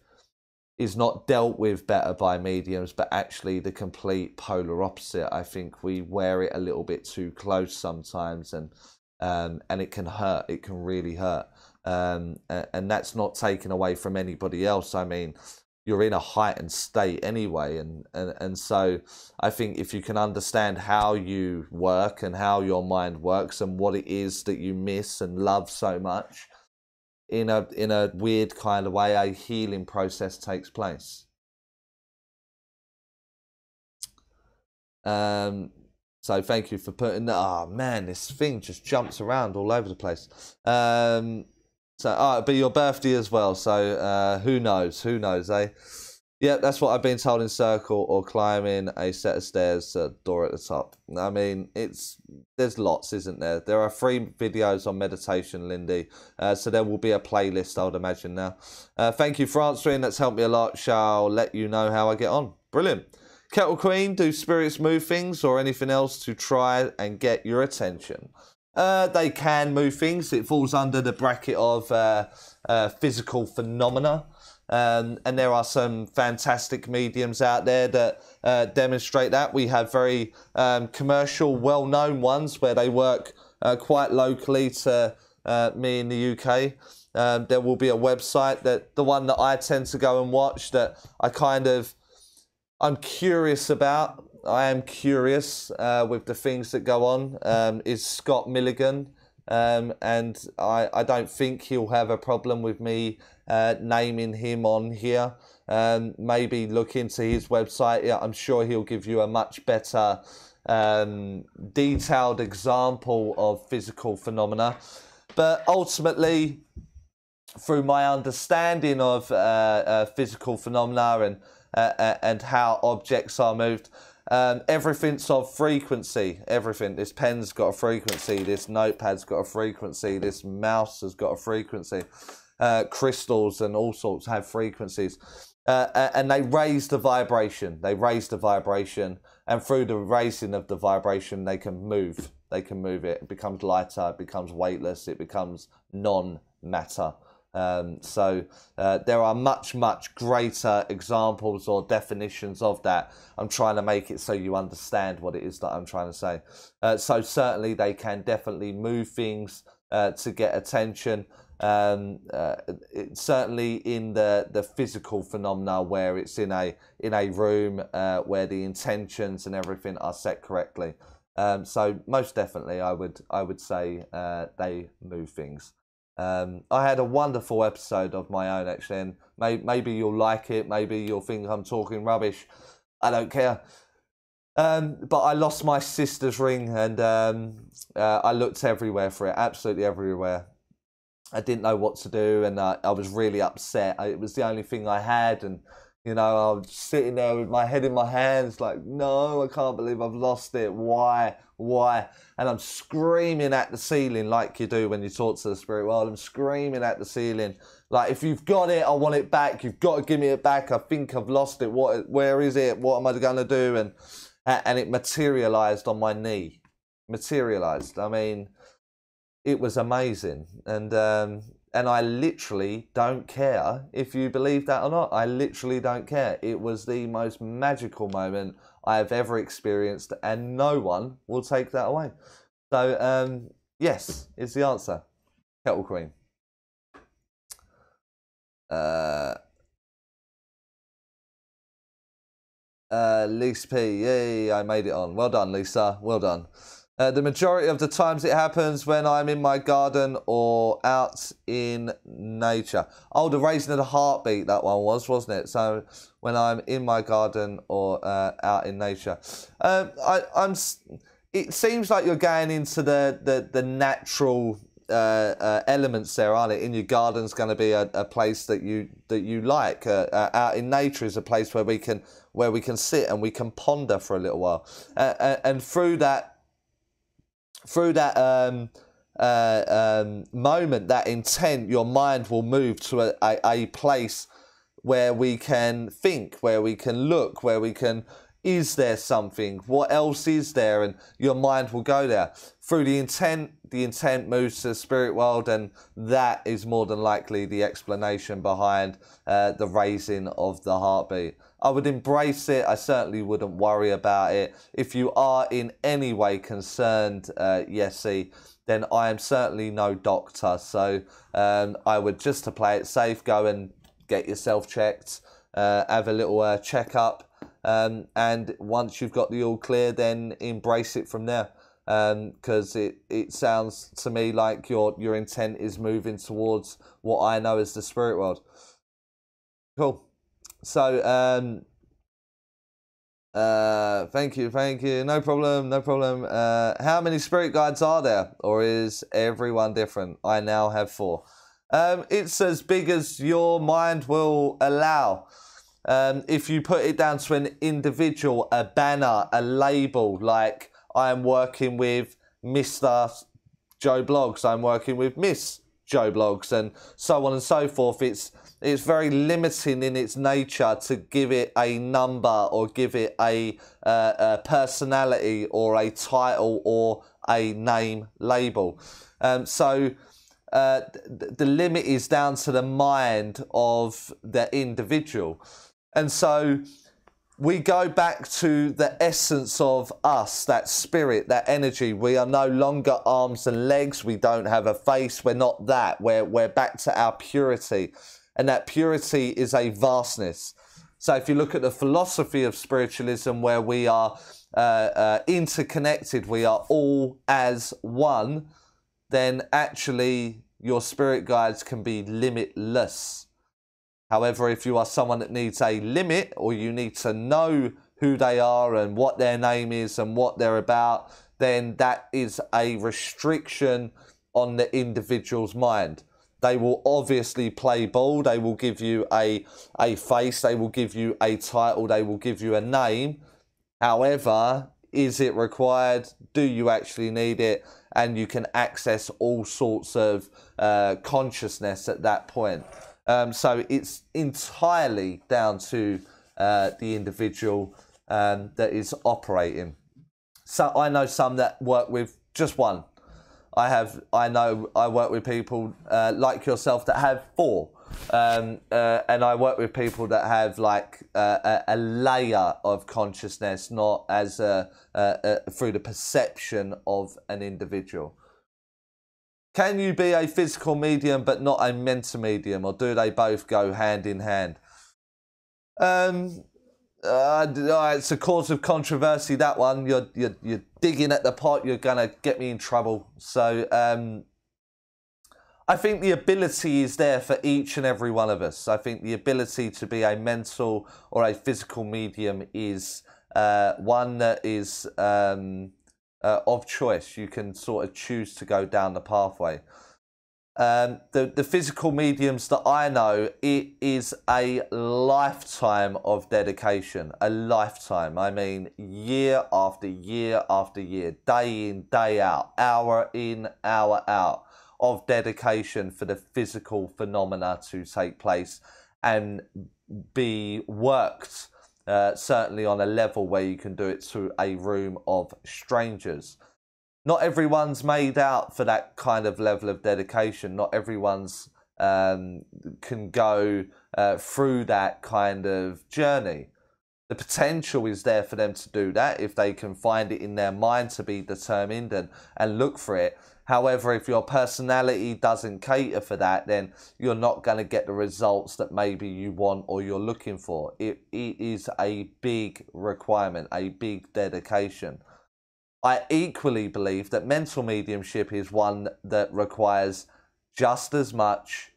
is not dealt with better by mediums, but actually the complete polar opposite. I think we wear it a little bit too close sometimes, and it can hurt. It can really hurt. And that's not taken away from anybody else. I mean, you're in a heightened state anyway, and so I think if you can understand how you work and how your mind works and what it is that you miss and love so much, in a weird kind of way, a healing process takes place. So thank you for putting that. Oh man, this thing just jumps around all over the place. So, it'll be your birthday as well. So, who knows? Who knows, eh? Yeah, that's what I've been told in circle or climbing a set of stairs, door at the top. I mean, there's lots, isn't there? There are 3 videos on meditation, Lindy. So there will be a playlist, I would imagine now. Thank you for answering. That's helped me a lot. Shall let you know how I get on. Brilliant. Kettle Queen, do spirits move things or anything else to try and get your attention? They can move things. It falls under the bracket of physical phenomena. And there are some fantastic mediums out there that demonstrate that. We have very commercial, well-known ones where they work quite locally to me in the UK. There will be a website, that the one that I tend to go and watch, that I'm curious about. I am curious with the things that go on, is Scott Milligan. And I don't think he'll have a problem with me naming him on here. Maybe look into his website. Yeah, I'm sure he'll give you a much better detailed example of physical phenomena. But ultimately, through my understanding of physical phenomena and how objects are moved, Everything's of frequency. Everything. This pen's got a frequency. This notepad's got a frequency. This mouse has got a frequency. Crystals and all sorts have frequencies. And they raise the vibration. They raise the vibration. And through the raising of the vibration, they can move. They can move it. It becomes lighter. It becomes weightless. It becomes non-matter. So there are much, much greater examples or definitions of that. I'm trying to make it so you understand what it is that I'm trying to say. So certainly they can definitely move things to get attention. Certainly in the physical phenomena where it's in a room where the intentions and everything are set correctly. So most definitely I would say they move things. I had a wonderful episode of my own actually, and maybe you'll like it, maybe you'll think I'm talking rubbish. I don't care. But I lost my sister's ring, and I looked everywhere for it, absolutely everywhere. I didn't know what to do, and I was really upset. It was the only thing I had, and you know, I was sitting there with my head in my hands like, no, I can't believe I've lost it. Why? And I'm screaming at the ceiling like you do when you talk to the spirit world. I'm screaming at the ceiling like, if you've got it, I want it back. You've got to give me it back. I think I've lost it. Where is it? What am I going to do? And it materialized on my knee. Materialized. I mean, it was amazing. And I literally don't care if you believe that or not. I literally don't care. It was the most magical moment I have ever experienced, and no one will take that away. So, yes, is the answer. Kettle Queen. Lisa P. Yay, I made it on. Well done, Lisa. Well done. The majority of the times it happens when I'm in my garden or out in nature. Oh, the raising of the heartbeat, that one was, wasn't it? So when I'm in my garden or out in nature. It seems like you're going into the natural elements there, aren't it? In your garden's going to be a place that you like. Out in nature is a place where we can sit and we can ponder for a little while. And through that moment, that intent, your mind will move to a place where we can think, where we can look, where we can, is there something? What else is there? And your mind will go there. Through the intent moves to the spirit world, and that is more than likely the explanation behind the raising of the heartbeat. I would embrace it. I certainly wouldn't worry about it. If you are in any way concerned, Yessie, then I am certainly no doctor. So I would, just to play it safe, go and get yourself checked, have a little checkup, and once you've got the all clear, then embrace it from there. Because it sounds to me like your intent is moving towards what I know as the spirit world. Cool. So, thank you. No problem. How many spirit guides are there? Or is everyone different? I now have 4. It's as big as your mind will allow. If you put it down to an individual, a banner, a label, like I'm working with Mr. Joe Blogs, I'm working with Miss Joe Blogs, and so on and so forth, it's very limiting in its nature to give it a number or give it a personality or a title or a name label. So the limit is down to the mind of the individual. And so we go back to the essence of us, that spirit, that energy. We are no longer arms and legs. We don't have a face. We're not that. We're back to our purity. And that purity is a vastness. So if you look at the philosophy of spiritualism, where we are interconnected, we are all as one, then actually your spirit guides can be limitless. However, if you are someone that needs a limit, or you need to know who they are and what their name is and what they're about, then that is a restriction on the individual's mind. They will obviously play ball. They will give you a face. They will give you a title. They will give you a name. However, is it required? Do you actually need it? And you can access all sorts of consciousness at that point. So it's entirely down to the individual that is operating. So I know some that work with just one. I know I work with people like yourself that have 4. And I work with people that have like a layer of consciousness, not as through the perception of an individual. Can you be a physical medium but not a mental medium, or do they both go hand in hand? It's a cause of controversy, that one. You're digging at the pot, you're gonna get me in trouble. So I think the ability is there for each and every one of us. I think the ability to be a mental or a physical medium is one that is of choice. You can sort of choose to go down the pathway. The physical mediums that I know, it is a lifetime of dedication. A lifetime. I mean, year after year after year, day in, day out, hour in, hour out, of dedication for the physical phenomena to take place and be worked, certainly on a level where you can do it to a room of strangers. Not everyone's made out for that kind of level of dedication. Not everyone's can go through that kind of journey. The potential is there for them to do that if they can find it in their mind to be determined and look for it. However, if your personality doesn't cater for that, then you're not going to get the results that maybe you want or you're looking for. It is a big requirement, a big dedication. I equally believe that mental mediumship is one that requires just as much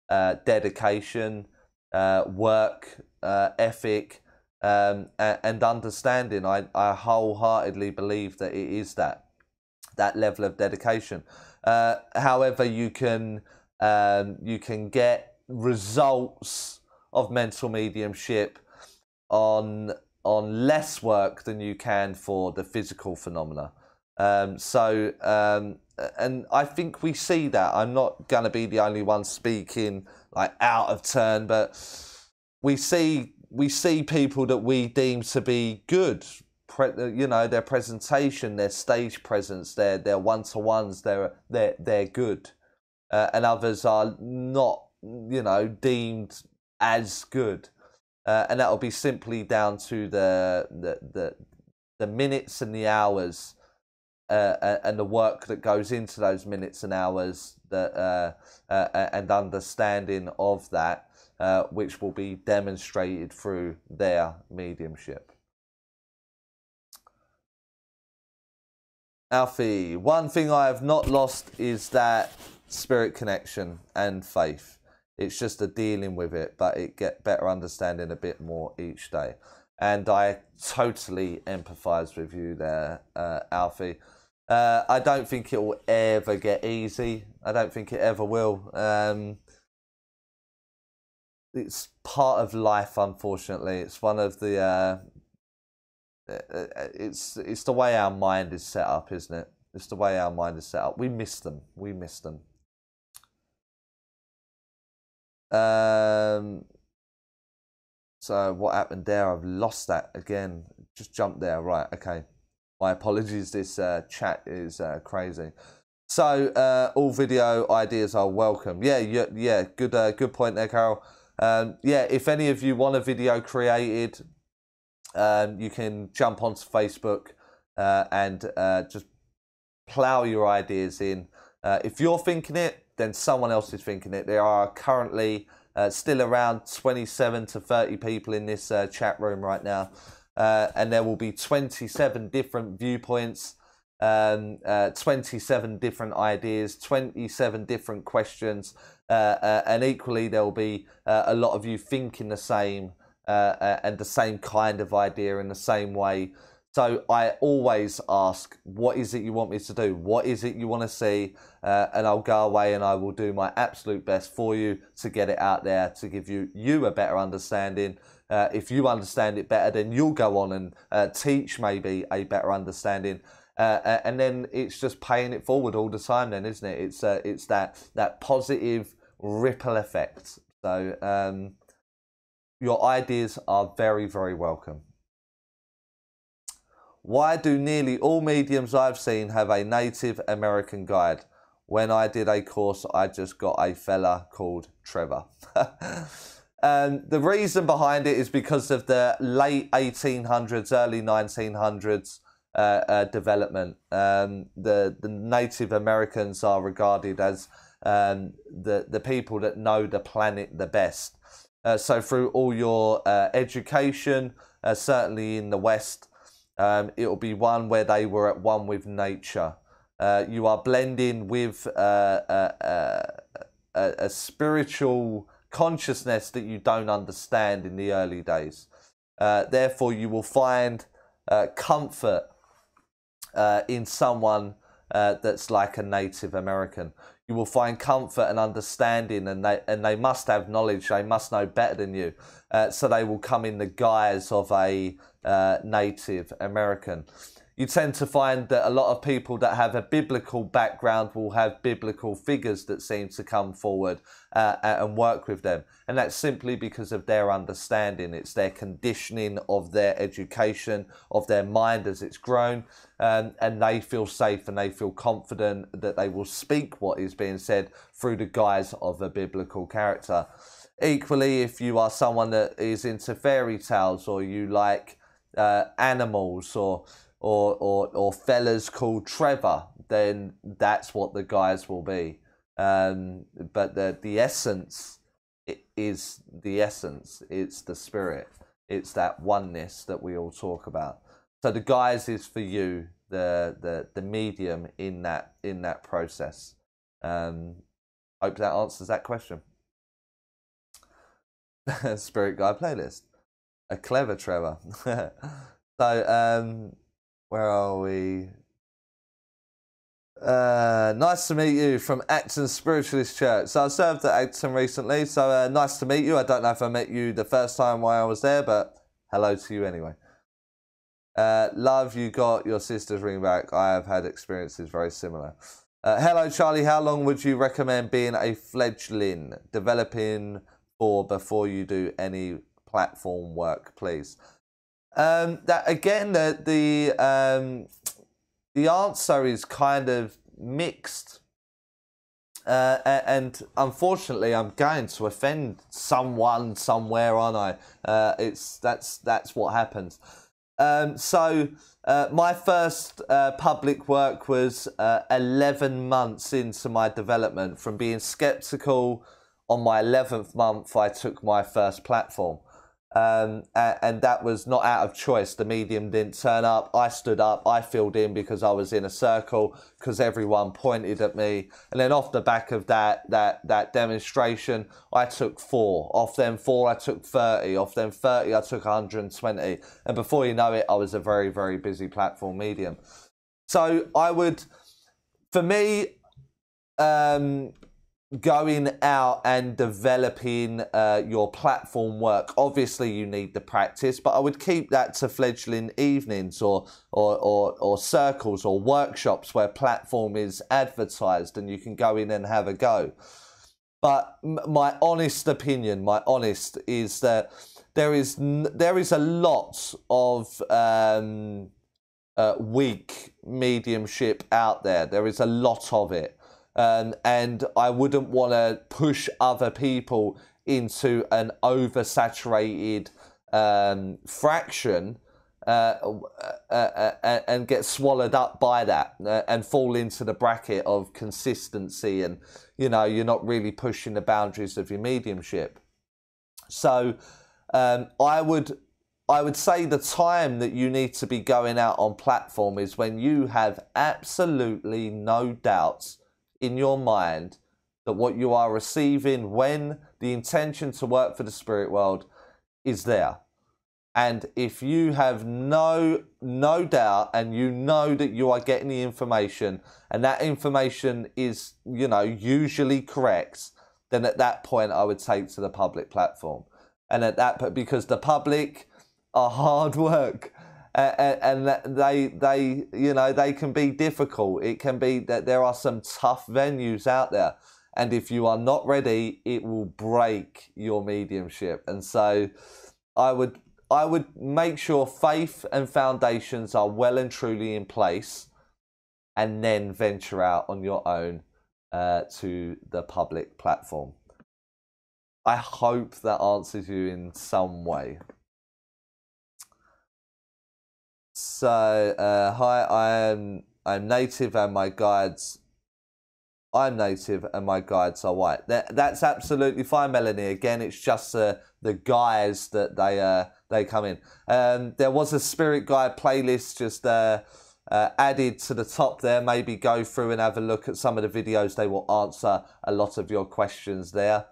dedication, work, ethic, and understanding. I wholeheartedly believe that it is that level of dedication. However, you can get results of mental mediumship on less work than you can for the physical phenomena. And I think we see that. I'm not going to be the only one speaking like out of turn, but we see people that we deem to be good. You know, their presentation, their stage presence, their one-to-ones, they're good, and others are not, you know, deemed as good. And that will be simply down to the minutes and the hours and the work that goes into those minutes and hours, that and understanding of that, which will be demonstrated through their mediumship. Alfie, one thing I have not lost is that spirit connection and faith. It's just a dealing with it, but it get better understanding a bit more each day. And I totally empathise with you there, Alfie. I don't think it will ever get easy. I don't think it ever will. It's part of life, unfortunately. It's one of the... it's the way our mind is set up, isn't it? It's the way our mind is set up. We miss them. We miss them. So what happened there? I've lost that again. Just jumped there. Right. Okay. My apologies. This chat is crazy. So all video ideas are welcome. Yeah. Good point there, Carol. Yeah. If any of you want a video created, you can jump onto Facebook and just plow your ideas in. If you're thinking it, then someone else is thinking it. There are currently still around 27 to 30 people in this chat room right now. And there will be 27 different viewpoints, 27 different ideas, 27 different questions. And equally, there will be a lot of you thinking the same and the same kind of idea in the same way. So I always ask, what is it you want me to do? What is it you want to see? And I'll go away and I will do my absolute best for you to get it out there, to give you a better understanding. If you understand it better, then you'll go on and teach maybe a better understanding. And then it's just paying it forward all the time then, isn't it? It's that positive ripple effect. So your ideas are very, very welcome. Why do nearly all mediums I've seen have a Native American guide? When I did a course, I just got a fella called Trevor. The reason behind it is because of the late 1800s, early 1900s development. The Native Americans are regarded as the people that know the planet the best. So through all your education, certainly in the West, it will be one where they were at one with nature. You are blending with a spiritual consciousness that you don't understand in the early days. Therefore, you will find comfort in someone that's like a Native American. You will find comfort and understanding, and they must have knowledge. They must know better than you. So they will come in the guise of a Native American. You tend to find that a lot of people that have a biblical background will have biblical figures that seem to come forward and work with them. And that's simply because of their understanding. It's their conditioning of their education, of their mind as it's grown. And they feel safe and they feel confident that they will speak what is being said through the guise of a biblical character. Equally, if you are someone that is into fairy tales, or you like animals, or fellas called Trevor, then that's what the guys will be. But the essence is the essence. It's the spirit. It's that oneness that we all talk about. So the guise is for you, the medium in that process. Hope that answers that question. Spirit Guide playlist. A clever Trevor. So where are we? Nice to meet you from Acton Spiritualist Church. So I served at Acton recently, so nice to meet you. I don't know if I met you the first time while I was there, but hello to you anyway. Love, you got your sister's ring back. I have had experiences very similar. Hello Charlie, how long would you recommend being a fledgling, developing for before you do any platform work, please? That again, the answer is kind of mixed, and unfortunately, I'm going to offend someone somewhere, aren't I? That's what happens. So my first public work was 11 months into my development. From being skeptical, on my 11th month, I took my first platform. And that was not out of choice. The medium didn't turn up. I stood up. I filled in because I was in a circle, because everyone pointed at me. And then off the back of that demonstration, I took 4. Off them 4, I took 30. Off them 30, I took 120. And before you know it, I was a very, very busy platform medium. So I would, for me, going out and developing your platform work, obviously you need the practice, but I would keep that to fledgling evenings or circles or workshops where platform is advertised and you can go in and have a go. But my honest opinion, is that there is a lot of weak mediumship out there. There is a lot of it. And I wouldn't want to push other people into an oversaturated fraction and get swallowed up by that and fall into the bracket of consistency, and you're not really pushing the boundaries of your mediumship. So I would say the time that you need to be going out on platform is when you have absolutely no doubts in your mind that what you are receiving, when the intention to work for the spirit world is there. And if you have no doubt, and you know that you are getting the information, and that information is, you know, usually correct, then at that point I would take to the public platform. And at that, because the public are hard work, and they you know, they can be difficult. It can be that there are some tough venues out there, and if you are not ready, it will break your mediumship. And so I would make sure faith and foundations are well and truly in place, and then venture out on your own to the public platform. I hope that answers you in some way. So, hi, I'm native and my guides. I'm native and my guides are white. That's absolutely fine, Melanie. Again, it's just the guys that they come in. There was a spirit guide playlist just added to the top there. Maybe go through and have a look at some of the videos. They will answer a lot of your questions there.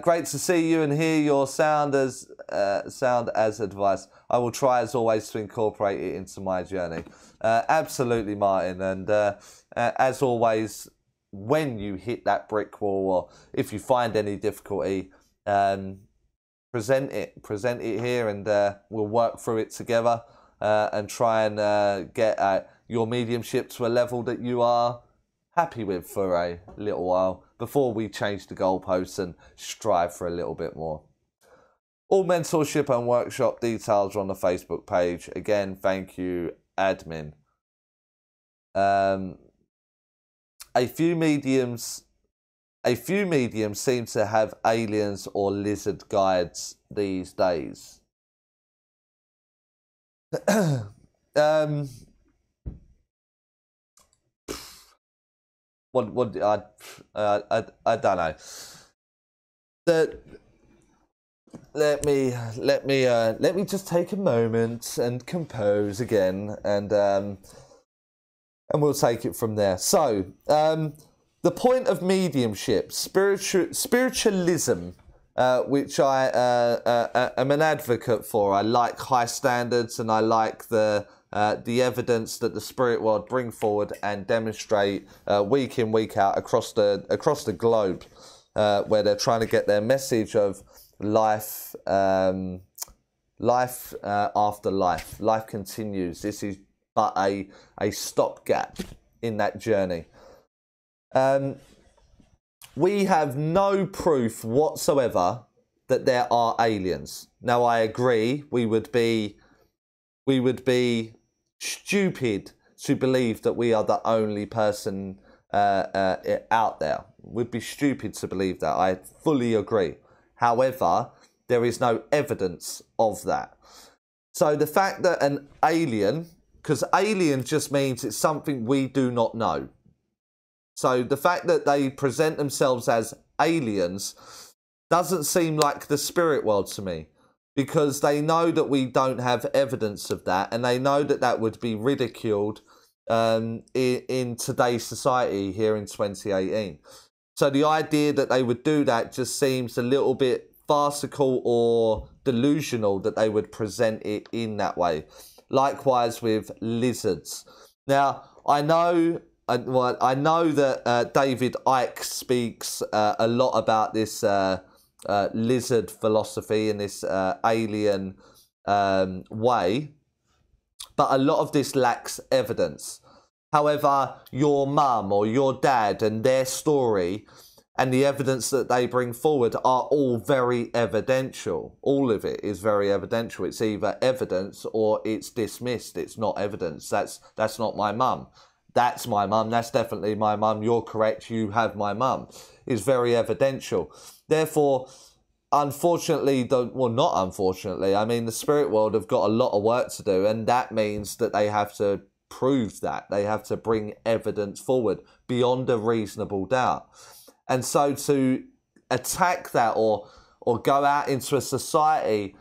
Great to see you and hear your sound as advice. I will try as always to incorporate it into my journey. Absolutely, Martin. And as always, when you hit that brick wall, or if you find any difficulty, present it here, and we'll work through it together and try and get your mediumship to a level that you are happy with for a little while before we change the goalposts and strive for a little bit more. All mentorship and workshop details are on the Facebook page. Again, thank you, admin. A few mediums seem to have aliens or lizard guides these days. What I don't know. Let me just take a moment and compose again, and we'll take it from there. So, the point of mediumship, spiritualism, which I am an advocate for. I like high standards, and I like the evidence that the spirit world bring forward and demonstrate week in, week out across the globe, where they're trying to get their message of life, life after life. Life continues. This is but a stopgap in that journey. We have no proof whatsoever that there are aliens. Now, I agree, we would be stupid to believe that we are the only person out there. We'd be stupid to believe that. I fully agree. However, there is no evidence of that. So the fact that an alien, because alien just means it's something we do not know. So the fact that they present themselves as aliens doesn't seem like the spirit world to me, because they know that we don't have evidence of that, and they know that that would be ridiculed in today's society here in 2018. So the idea that they would do that just seems a little bit farcical or delusional, that they would present it in that way. Likewise with lizards. Now, I know that David Icke speaks a lot about this lizard philosophy and this alien way, but a lot of this lacks evidence. However, your mum or your dad and their story and the evidence that they bring forward are all very evidential. All of it is very evidential. It's either evidence or it's dismissed. It's not evidence. That's not my mum. That's my mum. That's definitely my mum. You're correct. You have my mum. It's very evidential. Therefore, unfortunately, well, not unfortunately, I mean, the spirit world have got a lot of work to do, and that means that they have to prove that. They have to bring evidence forward beyond a reasonable doubt. And so to attack that or go out into a society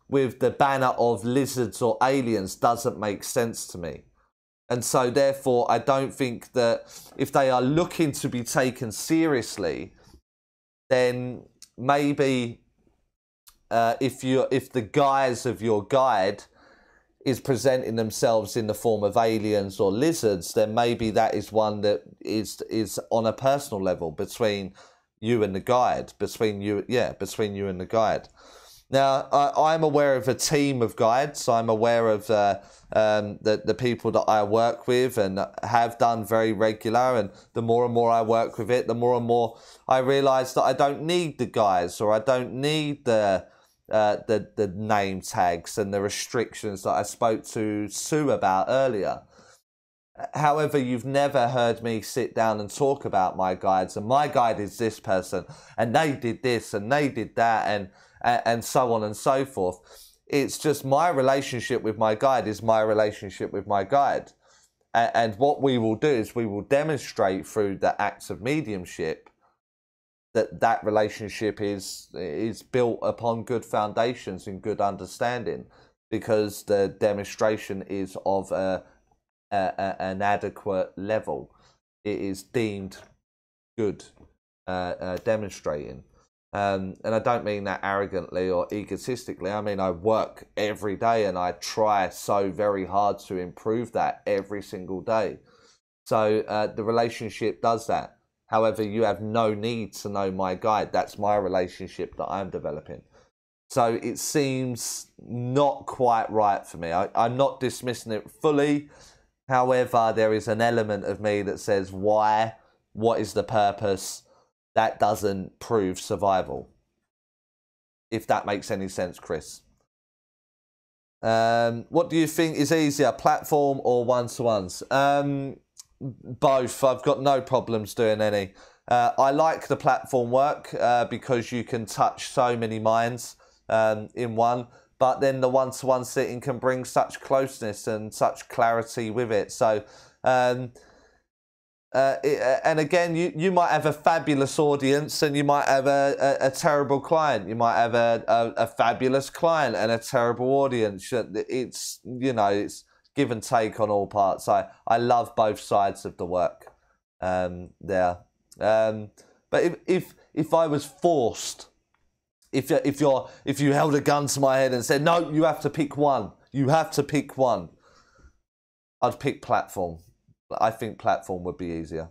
with the banner of lizards or aliens doesn't make sense to me. And so therefore, I don't think that if they are looking to be taken seriously, then maybe if the guise of your guide is presenting themselves in the form of aliens or lizards, then maybe that is one that is on a personal level between you and the guide, between you and the guide. Now, I'm aware of a team of guides. I'm aware of the people that I work with and have done very regular. And the more and more I work with it, the more and more I realise that I don't need the guides, or I don't need the name tags and the restrictions that I spoke to Sue about earlier. However, you've never heard me sit down and talk about my guides, and my guide is this person, and they did this, and they did that, and so on and so forth. It's just my relationship with my guide is my relationship with my guide. And what we will do is we will demonstrate through the acts of mediumship that relationship is built upon good foundations and good understanding, because the demonstration is of an adequate level. It is deemed good demonstrating. And I don't mean that arrogantly or egotistically. I mean, I work every day and I try so very hard to improve that every single day. So the relationship does that. However, you have no need to know my guide. That's my relationship that I'm developing. So it seems not quite right for me. I'm not dismissing it fully. However, there is an element of me that says, why? What is the purpose? That doesn't prove survival. If that makes any sense, Chris. What do you think is easier, platform or one-to-ones? Both. I've got no problems doing any. I like the platform work because you can touch so many minds in one. But then the one-to-one sitting can bring such closeness and such clarity with it. So... and again, you might have a fabulous audience and you might have a terrible client. You might have a fabulous client and a terrible audience. It's, you know, it's give and take on all parts. I love both sides of the work there. But if I was forced, if you held a gun to my head and said, no, you have to pick one, I'd pick platform. I think platform would be easier.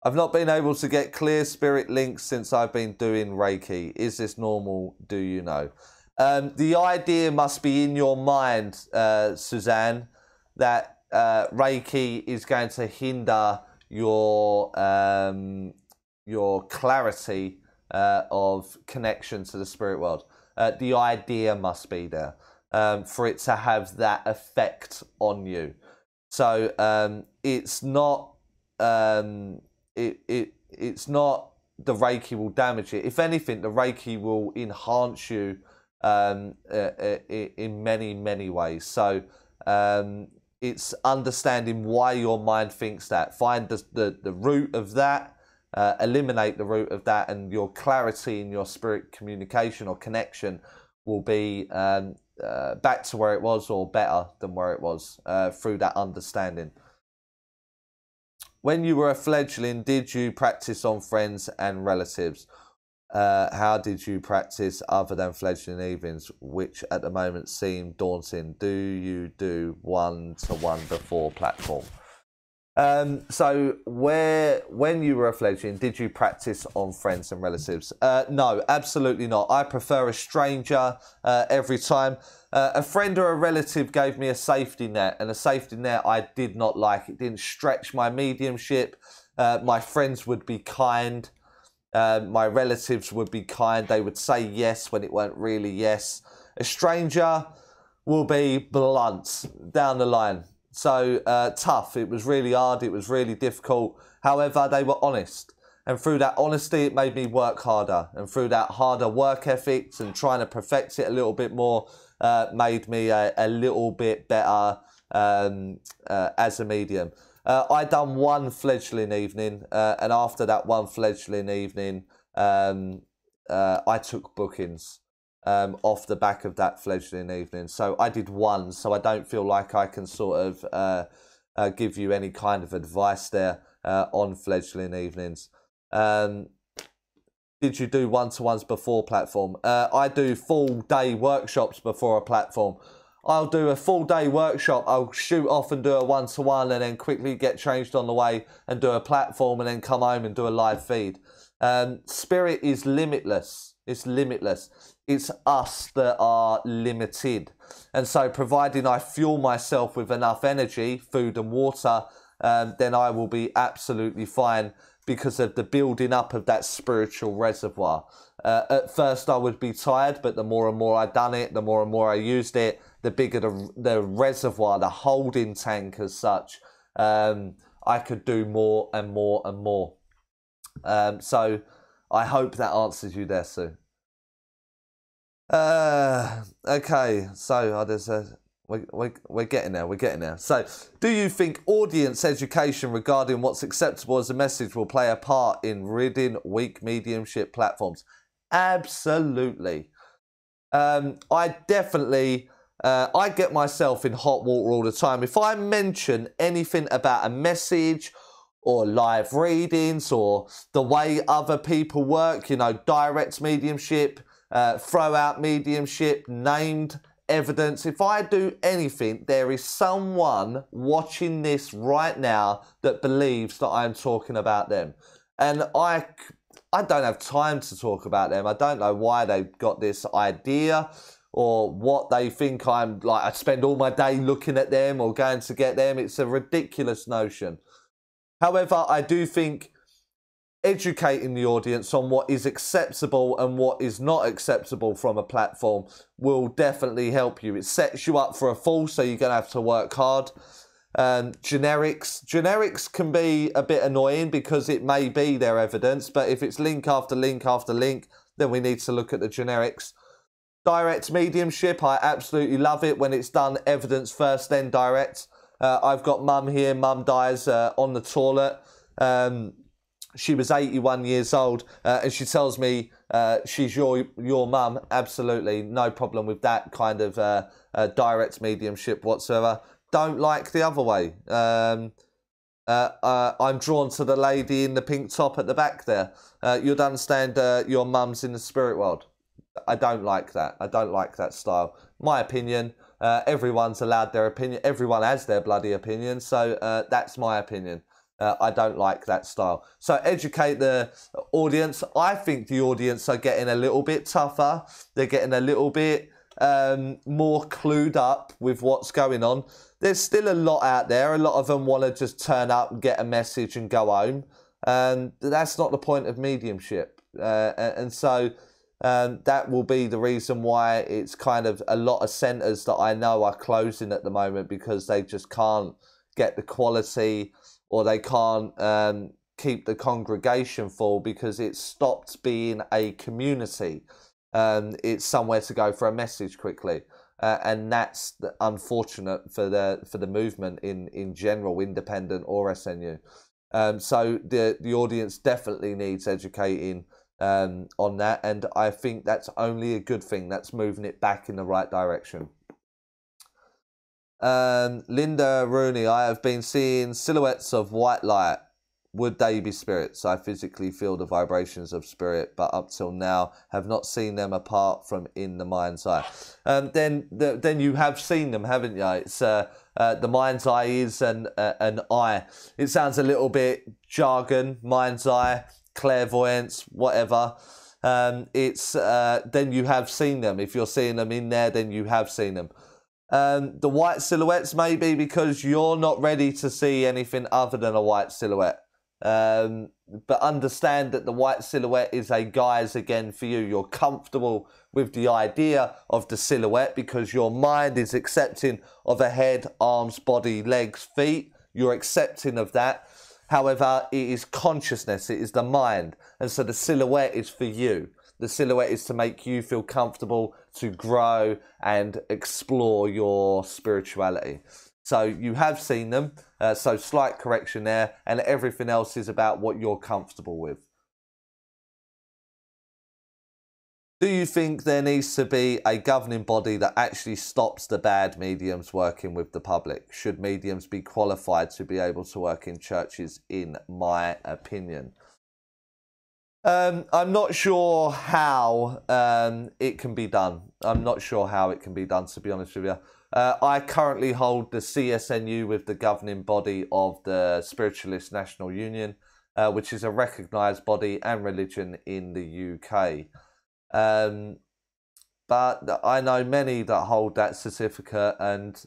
I've not been able to get clear spirit links since I've been doing Reiki. Is this normal? Do you know? The idea must be in your mind, Suzanne, that Reiki is going to hinder your clarity of connection to the spirit world. The idea must be there for it to have that effect on you. So it's not it's not the Reiki will damage it. If anything, the Reiki will enhance you in many ways. So it's understanding why your mind thinks that. Find the root of that, eliminate the root of that, and your clarity in your spirit communication or connection will be back to where it was, or better than where it was, through that understanding. When you were a fledgling, did you practice on friends and relatives? How did you practice other than fledgling evenings, which at the moment seem daunting? Do you do one-to-one before platform? So when you were a fledgling, did you practice on friends and relatives? No, absolutely not. I prefer a stranger every time. A friend or a relative gave me a safety net, and a safety net I did not like. It didn't stretch my mediumship. My friends would be kind. My relatives would be kind. They would say yes when it weren't really yes. A stranger will be blunt down the line. So tough. It was really hard. It was really difficult. However, they were honest. And through that honesty, it made me work harder. And through that harder work ethics and trying to perfect it a little bit more, made me a little bit better as a medium. I done one fledgling evening. And after that one fledgling evening, I took bookings off the back of that fledgling evening. So I did one, so I don't feel like I can sort of give you any kind of advice there on fledgling evenings. did you do one-to-ones before platform? I do full-day workshops before a platform. I'll do a full-day workshop. I'll shoot off and do a one-to-one and then quickly get changed on the way and do a platform and then come home and do a live feed. Spirit is limitless. It's limitless. It's us that are limited. And so providing I fuel myself with enough energy, food and water, then I will be absolutely fine because of the building up of that spiritual reservoir. At first I would be tired, but the more and more I done it, the more and more I used it, the bigger the reservoir, the holding tank as such, I could do more and more and more. So I hope that answers you there, Sue. Okay, so there's a... We're getting there, we're getting there. So, do you think audience education regarding what's acceptable as a message will play a part in ridding weak mediumship platforms? Absolutely. I definitely, I get myself in hot water all the time. If I mention anything about a message or live readings or the way other people work, you know, direct mediumship, throw out mediumship, named evidence. If I do anything, there is someone watching this right now that believes that I'm talking about them. And I don't have time to talk about them. I don't know why they've got this idea or what they think I'm like. I spend all my day looking at them or going to get them. It's a ridiculous notion. However, I do think educating the audience on what is acceptable and what is not acceptable from a platform will definitely help you. It sets you up for a fall, so you're going to have to work hard. Generics can be a bit annoying because it may be their evidence, but if it's link after link after link, then we need to look at the generics. Direct mediumship, I absolutely love it when it's done evidence first, then direct. I've got mum here, mum dies on the toilet. She was 81 years old, and she tells me she's your mum. Absolutely, no problem with that kind of direct mediumship whatsoever. Don't like the other way. I'm drawn to the lady in the pink top at the back there. You'd understand your mum's in the spirit world. I don't like that. I don't like that style. My opinion. Everyone's allowed their opinion. Everyone has their bloody opinion. So that's my opinion. I don't like that style. So educate the audience. I think the audience are getting a little bit tougher. They're getting a little bit more clued up with what's going on. There's still a lot out there. A lot of them want to just turn up and get a message and go home. That's not the point of mediumship. And so that will be the reason why it's kind of a lot of centres that I know are closing at the moment, because they just can't get the quality, or they can't keep the congregation full because it stopped being a community. It's somewhere to go for a message quickly. And that's unfortunate for the movement in general, independent or SNU. So the audience definitely needs educating on that. And I think that's only a good thing. That's moving it back in the right direction. Linda Rooney, I have been seeing silhouettes of white light. Would they be spirits? I physically feel the vibrations of spirit, but up till now have not seen them apart from in the mind's eye. Then you have seen them, haven't you? It's the mind's eye is an eye. It sounds a little bit jargon, mind's eye, clairvoyance, whatever. It's then you have seen them. If you're seeing them in there, then you have seen them. The white silhouettes may be because you're not ready to see anything other than a white silhouette. But understand that the white silhouette is a guise again for you. You're comfortable with the idea of the silhouette because your mind is accepting of a head, arms, body, legs, feet. You're accepting of that. However, it is consciousness. It is the mind. And so the silhouette is for you. The silhouette is to make you feel comfortable, to grow and explore your spirituality. So you have seen them, so slight correction there, and everything else is about what you're comfortable with. Do you think there needs to be a governing body that actually stops the bad mediums working with the public? Should mediums be qualified to be able to work in churches, in my opinion? I'm not sure how it can be done. I'm not sure how it can be done, to be honest with you. I currently hold the CSNU with the governing body of the Spiritualist National Union, which is a recognised body and religion in the UK. But I know many that hold that certificate and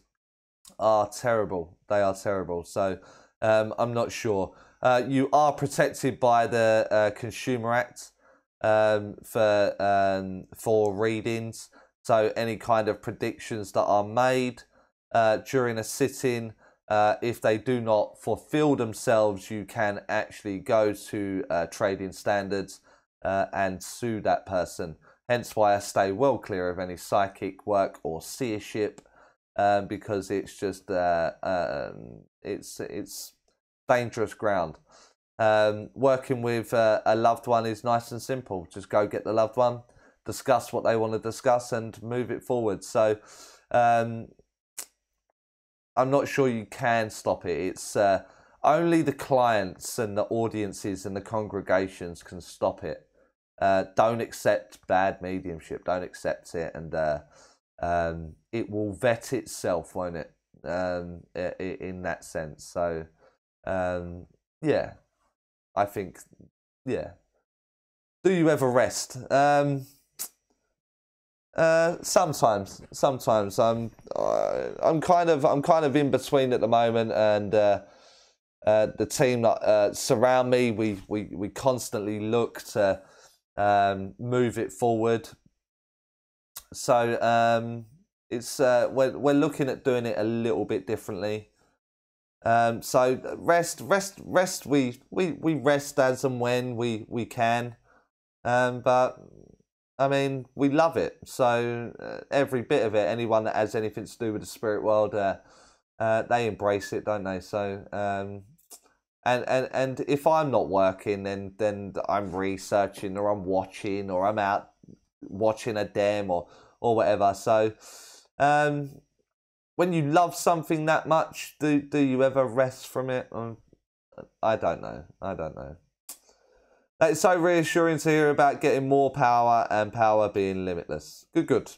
are terrible. They are terrible. So I'm not sure. You are protected by the Consumer Act for readings. So any kind of predictions that are made during a sitting, if they do not fulfill themselves, you can actually go to trading standards and sue that person. Hence why I stay well clear of any psychic work or seership, because it's just it's dangerous ground. Working with a loved one is nice and simple. Just go get the loved one, discuss what they want to discuss, and move it forward. So I'm not sure you can stop it. It's only the clients and the audiences and the congregations can stop it. Don't accept bad mediumship. Don't accept it, and it will vet itself, won't it? In that sense. So yeah, I think, yeah. Do you ever rest? Sometimes. I'm kind of in between at the moment, and the team that surround me, we constantly look to move it forward. So it's we're looking at doing it a little bit differently. So rest. We rest as and when we can, but I mean, we love it. So every bit of it. Anyone that has anything to do with the spirit world, they embrace it, don't they? So and if I'm not working, then I'm researching, or I'm watching, or I'm out watching a dem or whatever. So when you love something that much, do you ever rest from it? I don't know. It's so reassuring to hear about getting more power and power being limitless. Good.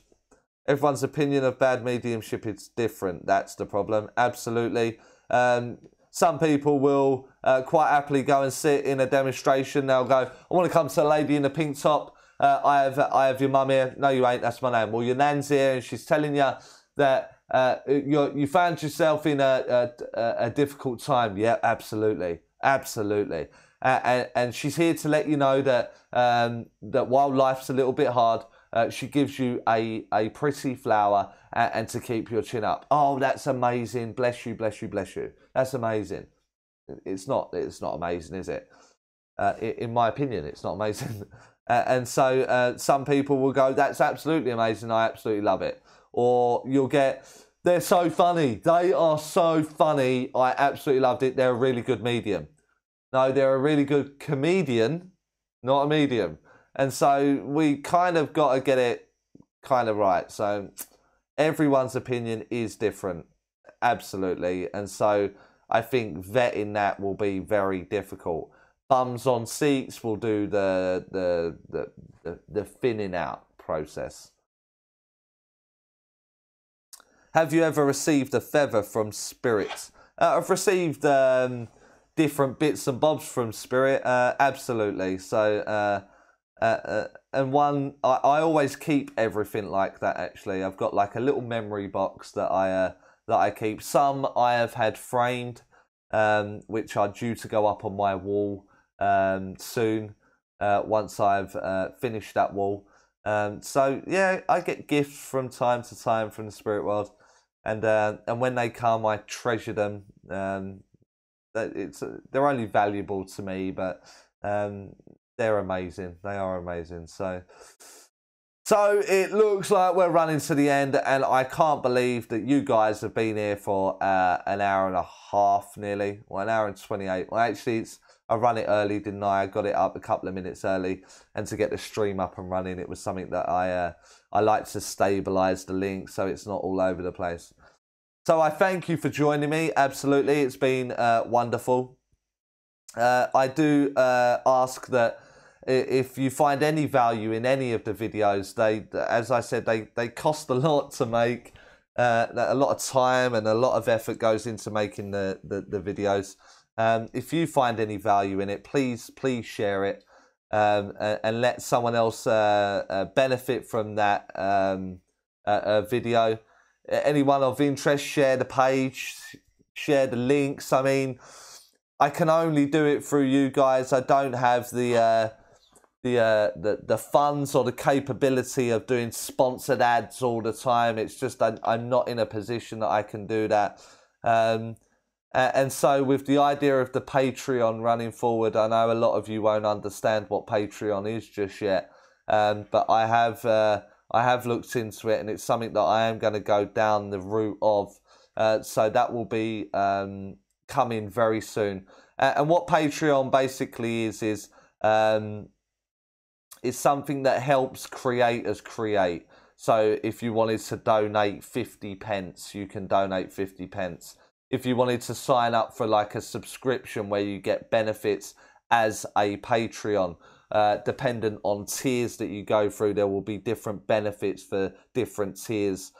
Everyone's opinion of bad mediumship is different. That's the problem. Absolutely. Some people will quite happily go and sit in a demonstration. They'll go, I want to come to the lady in the pink top. I have your mum here. No, you ain't. That's my name. Well, your nan's here, and she's telling you that you found yourself in a difficult time. Yeah, absolutely. And she's here to let you know that that while life's a little bit hard, she gives you a pretty flower and to keep your chin up. Oh, that's amazing. Bless you. That's amazing. It's not amazing, is it? In my opinion, it's not amazing. And so some people will go, that's absolutely amazing. I absolutely love it. Or you'll get, they're so funny. They are so funny. I absolutely loved it. They're a really good medium. No, they're a really good comedian, not a medium. And so we kind of got to get it kind of right. So everyone's opinion is different. Absolutely. And so I think vetting that will be very difficult. Bums on seats will do the thinning out process. Have you ever received a feather from spirit? I've received different bits and bobs from spirit. Absolutely. So and one, I always keep everything like that. Actually, I've got like a little memory box that I keep. Some I have had framed, which are due to go up on my wall soon. Once I've finished that wall. So yeah, I get gifts from time to time from the spirit world, and when they come, I treasure them. They're only valuable to me, but they're amazing. They are amazing. So it looks like we're running to the end, and I can't believe that you guys have been here for an hour and a half nearly. Well, an hour and 28. Well, actually, I run it early, didn't I? I got it up a couple of minutes early, and to get the stream up and running, it was something that I like to stabilize the link so it's not all over the place. So I thank you for joining me. Absolutely, it's been wonderful. I do ask that if you find any value in any of the videos, as I said, they cost a lot to make. A lot of time and a lot of effort goes into making the videos. If you find any value in it, please share it, and let someone else benefit from that video. Anyone of interest, share the page, share the links. I mean, I can only do it through you guys. I don't have the funds or the capability of doing sponsored ads all the time. It's just I'm not in a position that I can do that. And so with the idea of the Patreon running forward, I know a lot of you won't understand what Patreon is just yet, but I have looked into it, and it's something that I am going to go down the route of. So that will be coming very soon. And what Patreon basically is something that helps creators create. So if you wanted to donate 50p, you can donate 50p. If you wanted to sign up for like a subscription where you get benefits as a Patreon, dependent on tiers that you go through, there will be different benefits for different tiers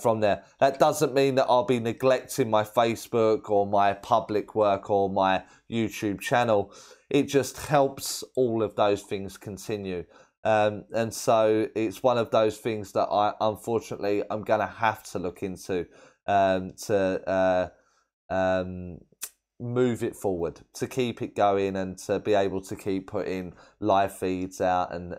from there. That doesn't mean that I'll be neglecting my Facebook or my public work or my YouTube channel. It just helps all of those things continue. And so it's one of those things that unfortunately, I'm going to have to look into to move it forward, to keep it going, and to be able to keep putting live feeds out and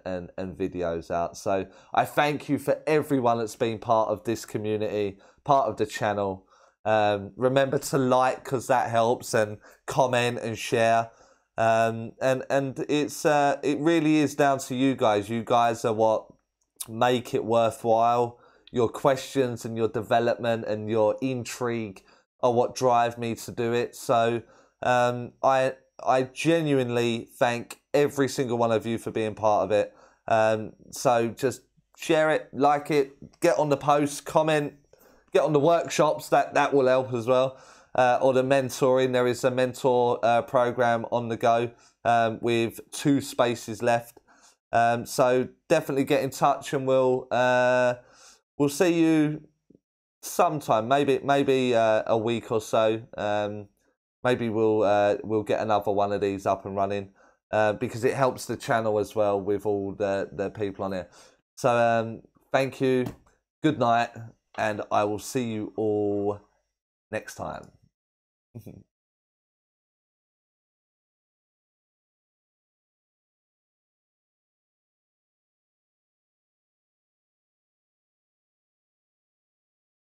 videos out. So I thank you for everyone that's been part of this community, part of the channel. Remember to like, because that helps, and comment and share. And it really is down to you guys. You guys are what make it worthwhile. Your questions and your development and your intrigue are what drive me to do it. So I genuinely thank every single one of you for being part of it. So just share it, like it, get on the posts, comment, get on the workshops. That will help as well. Or the mentoring. There is a mentor program on the go with 2 spaces left. So definitely get in touch, and we'll see you sometime. Maybe a week or so. Maybe we'll get another one of these up and running, because it helps the channel as well with all the people on it. So thank you. Good night, and I will see you all next time.